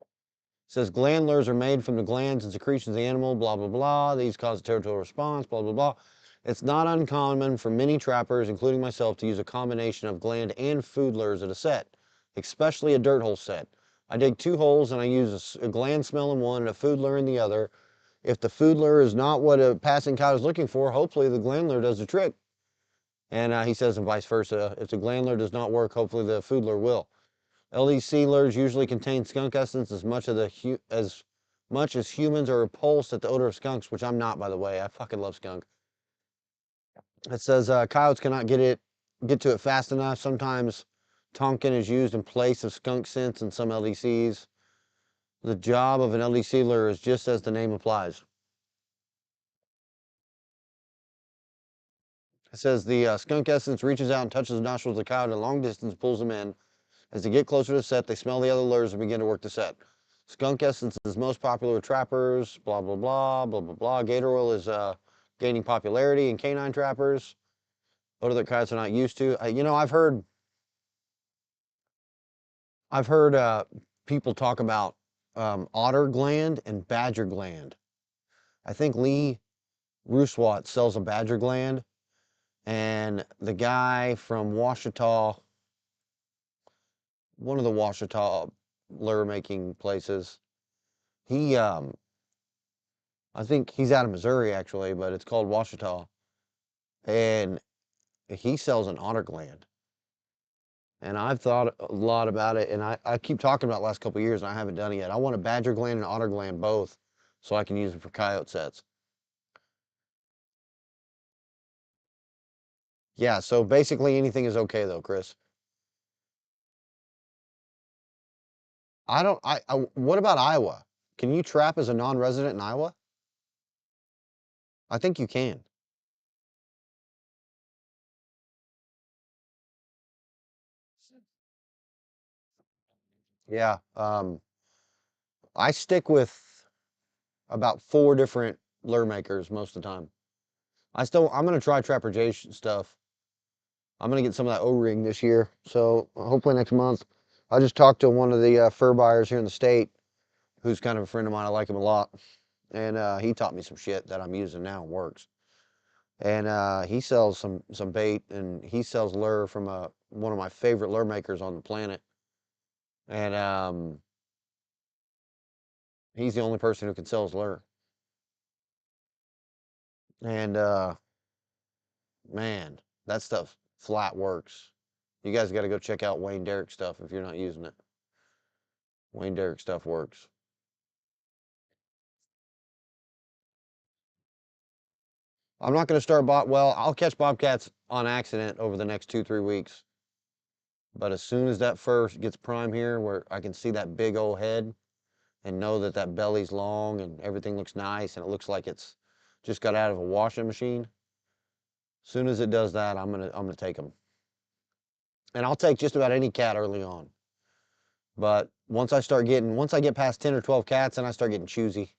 It says gland lures are made from the glands and secretions of the animal, blah, blah, blah. These cause a territorial response, blah, blah, blah. It's not uncommon for many trappers, including myself, to use a combination of gland and food lures at a set, especially a dirt hole set. I dig 2 holes and I use a gland smell in one and a food lure in the other. If the food lure is not what a passing coyote is looking for, hopefully the gland lure does the trick. And he says, and vice versa. If the gland lure does not work, hopefully the food lure will. LEC lures usually contain skunk essence as much as humans are repulsed at the odor of skunks, which I'm not, by the way. I fucking love skunk. It says coyotes cannot get to it fast enough. Sometimes tonkin is used in place of skunk scents in some LECs. The job of an LEC lure is just as the name implies. It says the skunk essence reaches out and touches the nostrils of the coyote at a long distance, pulls them in. As they get closer to the set, they smell the other lures and begin to work the set. Skunk essence is most popular with trappers, blah, blah, blah, blah, blah, blah. Gator oil is gaining popularity in canine trappers. Odor that coyotes are not used to. You know, I've heard people talk about otter gland and badger gland. I think Lee Rooswat sells a badger gland, and the guy from Washita, one of the Washita lure making places, he I think he's out of Missouri actually, but it's called Washita, and he sells an otter gland. And I've thought a lot about it, and I keep talking about it the last couple of years, and I haven't done it yet. I want a badger gland and otter gland both, so I can use them for coyote sets. Yeah, so basically anything is okay though, Chris. I don't. What about Iowa? Can you trap as a non-resident in Iowa? I think you can. Yeah. I stick with about 4 different lure makers most of the time. I'm gonna try Trapper J stuff. I'm gonna get some of that O-ring this year. So hopefully next month. I just talked to one of the fur buyers here in the state, who's kind of a friend of mine. I like him a lot, and he taught me some shit that I'm using now and works. And he sells some bait, and he sells lure from one of my favorite lure makers on the planet. And he's the only person who can sell his lure. And man, that stuff flat works. You guys got to go check out Wayne Derrick stuff if you're not using it. Wayne Derrick stuff works. I'm not going to start well, I'll catch bobcats on accident over the next 2-3 weeks. But as soon as that fur gets prime here, where I can see that big old head and know that that belly's long and everything looks nice and it looks like it's just got out of a washing machine. As soon as it does that, I'm gonna take them. And I'll take just about any cat early on. But once I get past 10 or 12 cats, and I start getting choosy,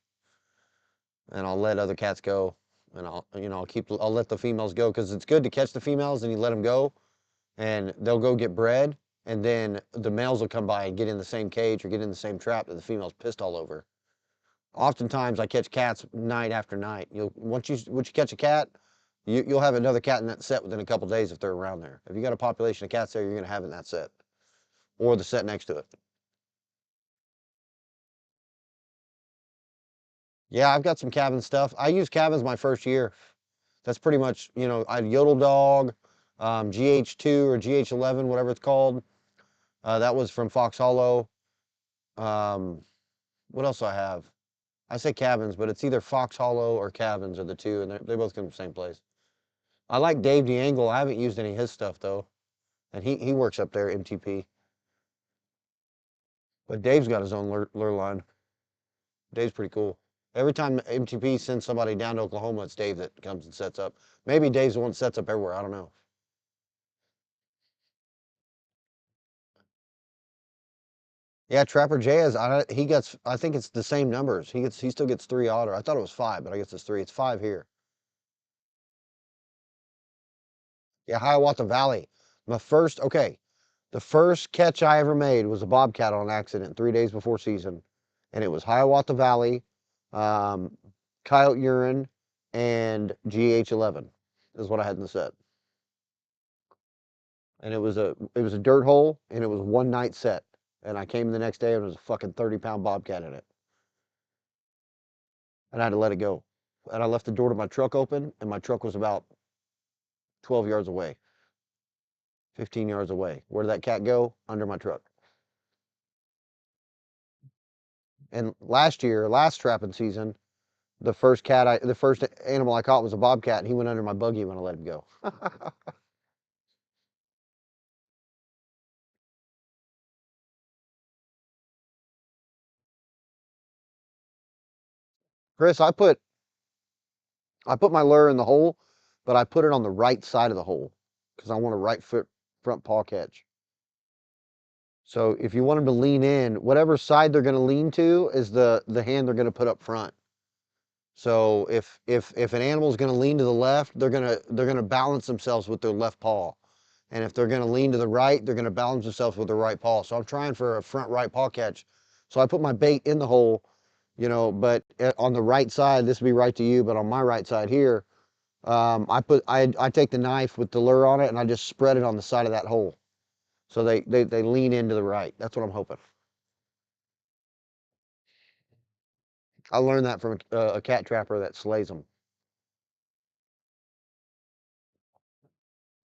and I'll let other cats go, and I'll let the females go, because it's good to catch the females and you let them go, and they'll go get bred, and then the males will come by and get in the same cage or get in the same trap that the female's pissed all over. Oftentimes I catch cats night after night. Once you catch a cat, you'll have another cat in that set within a couple days if they're around there. If you got a population of cats there, you're gonna have it in that set or the set next to it. Yeah, I've got some cabin stuff. I used cabins my first year. That's pretty much, I had Yodel Dog, GH2 or GH11, whatever it's called. That was from Fox Hollow. Um, what else do I have? I say cabins, but it's either Fox Hollow or cabins are the two, and they both come from the same place. I like Dave DeAngle. I haven't used any of his stuff though, and he works up there, MTP. But Dave's got his own lure line. Dave's pretty cool. Every time MTP sends somebody down to Oklahoma, it's Dave that comes and sets up. Maybe Dave's the one that sets up everywhere. I don't know. Yeah, Trapper J is. He gets. I think it's the same numbers. He still gets 3 otter. I thought it was 5, but I guess it's 3. It's 5 here. Yeah, Hiawatha Valley. Okay, the first catch I ever made was a bobcat on accident 3 days before season, and it was Hiawatha Valley, um, coyote urine, and GH11 is what I had in the set. And it was a dirt hole, and it was one night set. And I came the next day, and there was a fucking 30-pound bobcat in it, and I had to let it go. And I left the door to my truck open, and my truck was about 12 yards away, 15 yards away. Where did that cat go? Under my truck. And last trapping season, the first animal I caught was a bobcat, and he went under my buggy when I let him go. Chris, I put my lure in the hole, but I put it on the right side of the hole because I want a right foot front paw catch. So if you want them to lean in, whatever side they're going to lean to is the hand they're going to put up front. So if an animal is going to lean to the left, they're going to balance themselves with their left paw. And if they're going to lean to the right, they're going to balance themselves with their right paw. So I'm trying for a front right paw catch. So I put my bait in the hole, but on the right side, this would be right to you, but on my right side here, I take the knife with the lure on it and I just spread it on the side of that hole. So they lean into the right. That's what I'm hoping. I learned that from a cat trapper that slays them.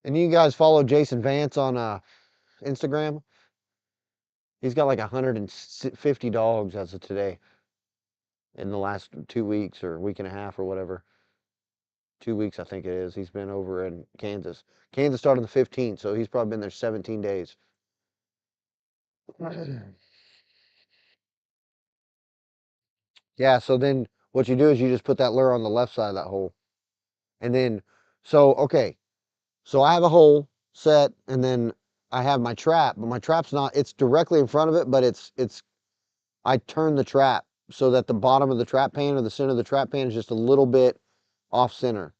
And you guys follow Jason Vance on Instagram? He's got like 150 dogs as of today in the last 2 weeks or week and a half or whatever. 2 weeks, I think it is. He's been over in Kansas. Kansas started the 15th, so he's probably been there 17 days. Yeah, so then what you do is you just put that lure on the left side of that hole. And then, okay, so I have a hole set, and then I have my trap, but my trap's not, it's directly in front of it, but I turn the trap so that the bottom of the trap pan or the center of the trap pan is just a little bit off center.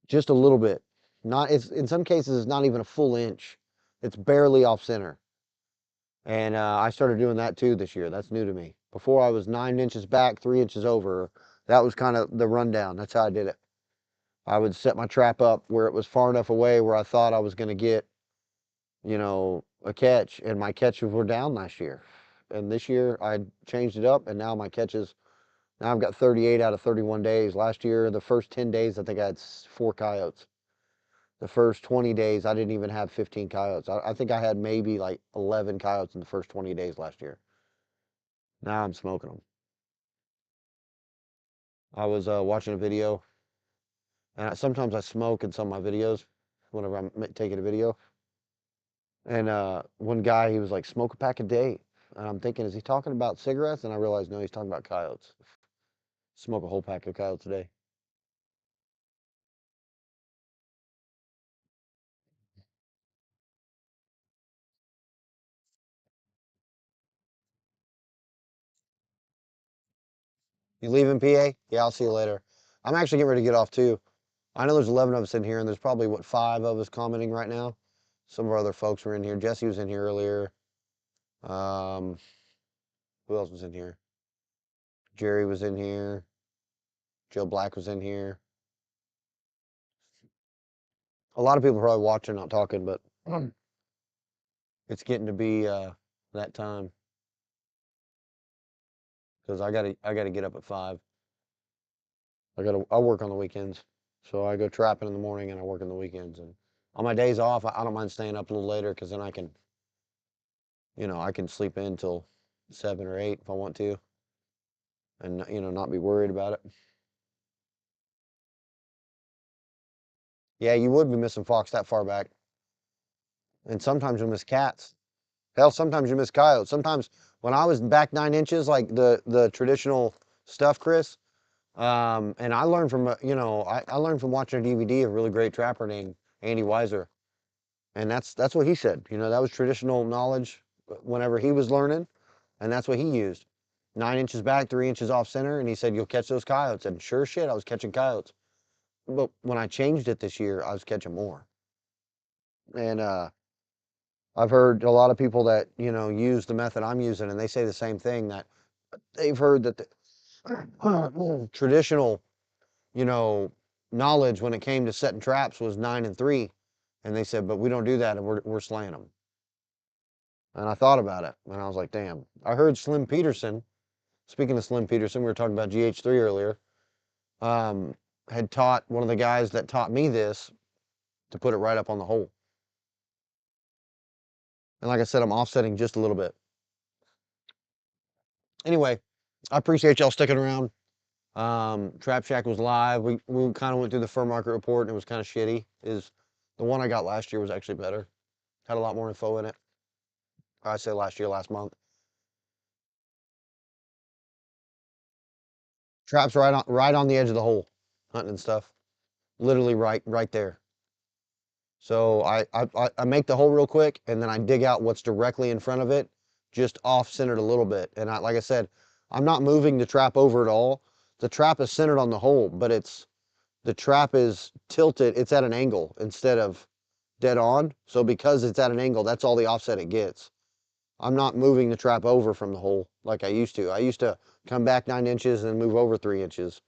Just a little bit. Not, it's in some cases it's not even a full inch. It's barely off center. And I started doing that too this year. That's new to me. Before I was 9 inches back, 3 inches over. That was kind of the rundown. That's how I did it. I would set my trap up where it was far enough away where I thought I was going to get, a catch, and my catches were down last year. And this year I changed it up, and now my catches, now I've got 38 out of 31 days. Last year, the first 10 days, I think I had 4 coyotes. The first 20 days, I didn't even have 15 coyotes. I think I had maybe like 11 coyotes in the first 20 days last year. Now I'm smoking them. I was watching a video, and sometimes I smoke in some of my videos whenever I'm taking a video. And one guy, he was like, smoke a pack a day. And I'm thinking, is he talking about cigarettes? And I realized, no, he's talking about coyotes. Smoke a whole pack of coyotes a day. You leaving PA? Yeah, I'll see you later. I'm actually getting ready to get off too. I know there's 11 of us in here, and there's probably, what, 5 of us commenting right now. Some of our other folks were in here. Jesse was in here earlier. Um, who else was in here? Jerry was in here. Joe Black was in here. A lot of people are probably watching, not talking, but it's getting to be that time because I gotta get up at 5. I work on the weekends, so I go trapping in the morning and I work on the weekends. And on my days off, I don't mind staying up a little later because then I can sleep in till 7 or 8 if I want to, and not be worried about it. Yeah, you would be missing fox that far back, and sometimes you miss cats. Hell, sometimes you miss coyotes. Sometimes when I was back 9 inches, like the traditional stuff, Chris. And I learned from I learned from watching a DVD of a really great trapper named Andy Weiser, and that's what he said. That was traditional knowledge whenever he was learning, and that's what he used. 9 inches back, 3 inches off center, and he said you'll catch those coyotes. And sure shit, I was catching coyotes. But when I changed it this year, I was catching more. And I've heard a lot of people that use the method I'm using, and they say the same thing, that they've heard that the traditional you know, knowledge when it came to setting traps was 9 and 3. And they said, but we don't do that, and we're slaying them. And I thought about it, and I was like, damn. I heard Slim Peterson, speaking of Slim Peterson, we were talking about GH3 earlier, um, had taught one of the guys that taught me this to put it right up on the hole. And like I said, I'm offsetting just a little bit. Anyway, I appreciate y'all sticking around. Trap Shack was live. We kind of went through the fur market report, and it was kind of shitty. Is the one I got last year was actually better. Had a lot more info in it. I say last year, last month. Traps right on the edge of the hole, hunting and stuff. Literally right there. So I make the hole real quick, and then I dig out what's directly in front of it, just off centered a little bit. And like I said, I'm not moving the trap over at all. The trap is centered on the hole, but the trap is tilted. It's at an angle instead of dead on. So because it's at an angle, that's all the offset it gets. I'm not moving the trap over from the hole like I used to. I used to come back 9 inches and move over 3 inches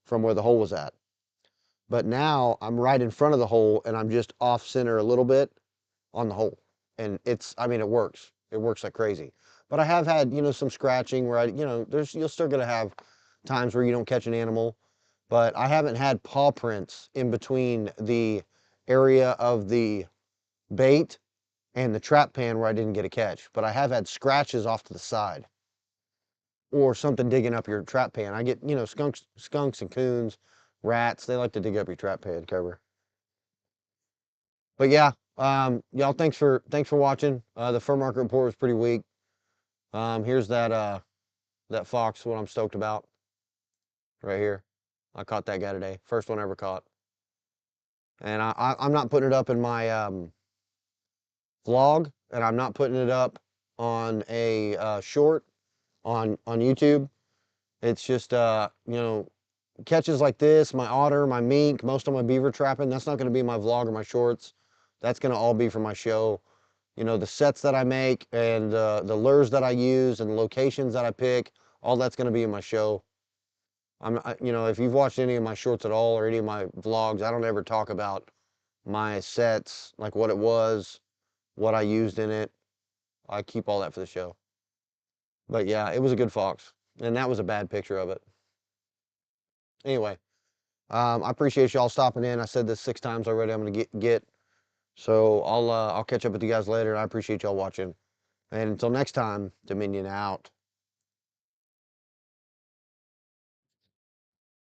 from where the hole was at. But now I'm right in front of the hole, and I'm just off center a little bit on the hole. And I mean, it works. It works like crazy. But I have had, some scratching where you're still going to have times where you don't catch an animal. But I haven't had paw prints in between the area of the bait and the trap pan where I didn't get a catch. But I have had scratches off to the side, or something digging up your trap pan. I get, skunks and coons, rats, they like to dig up your trap pan cover. But yeah, y'all, thanks for watching. The fur market report was pretty weak. Here's that fox, what I'm stoked about right here. I caught that guy today. First one I ever caught. And I'm not putting it up in my vlog, and I'm not putting it up on a short on YouTube. It's just catches like this, my otter, my mink, most of my beaver trapping, that's not going to be my vlog or my shorts. That's going to all be for my show. You know, the sets that I make and the lures that I use and the locations that I pick, all that's going to be in my show. You know, if you've watched any of my shorts at all or any of my vlogs, I don't ever talk about my sets, like what it was, what I used in it. I keep all that for the show. But yeah, it was a good fox, and that was a bad picture of it. Anyway, I appreciate y'all stopping in. I said this 6 times already. I'm gonna get. So I'll catch up with you guys later. I appreciate y'all watching. And until next time, Dominion out.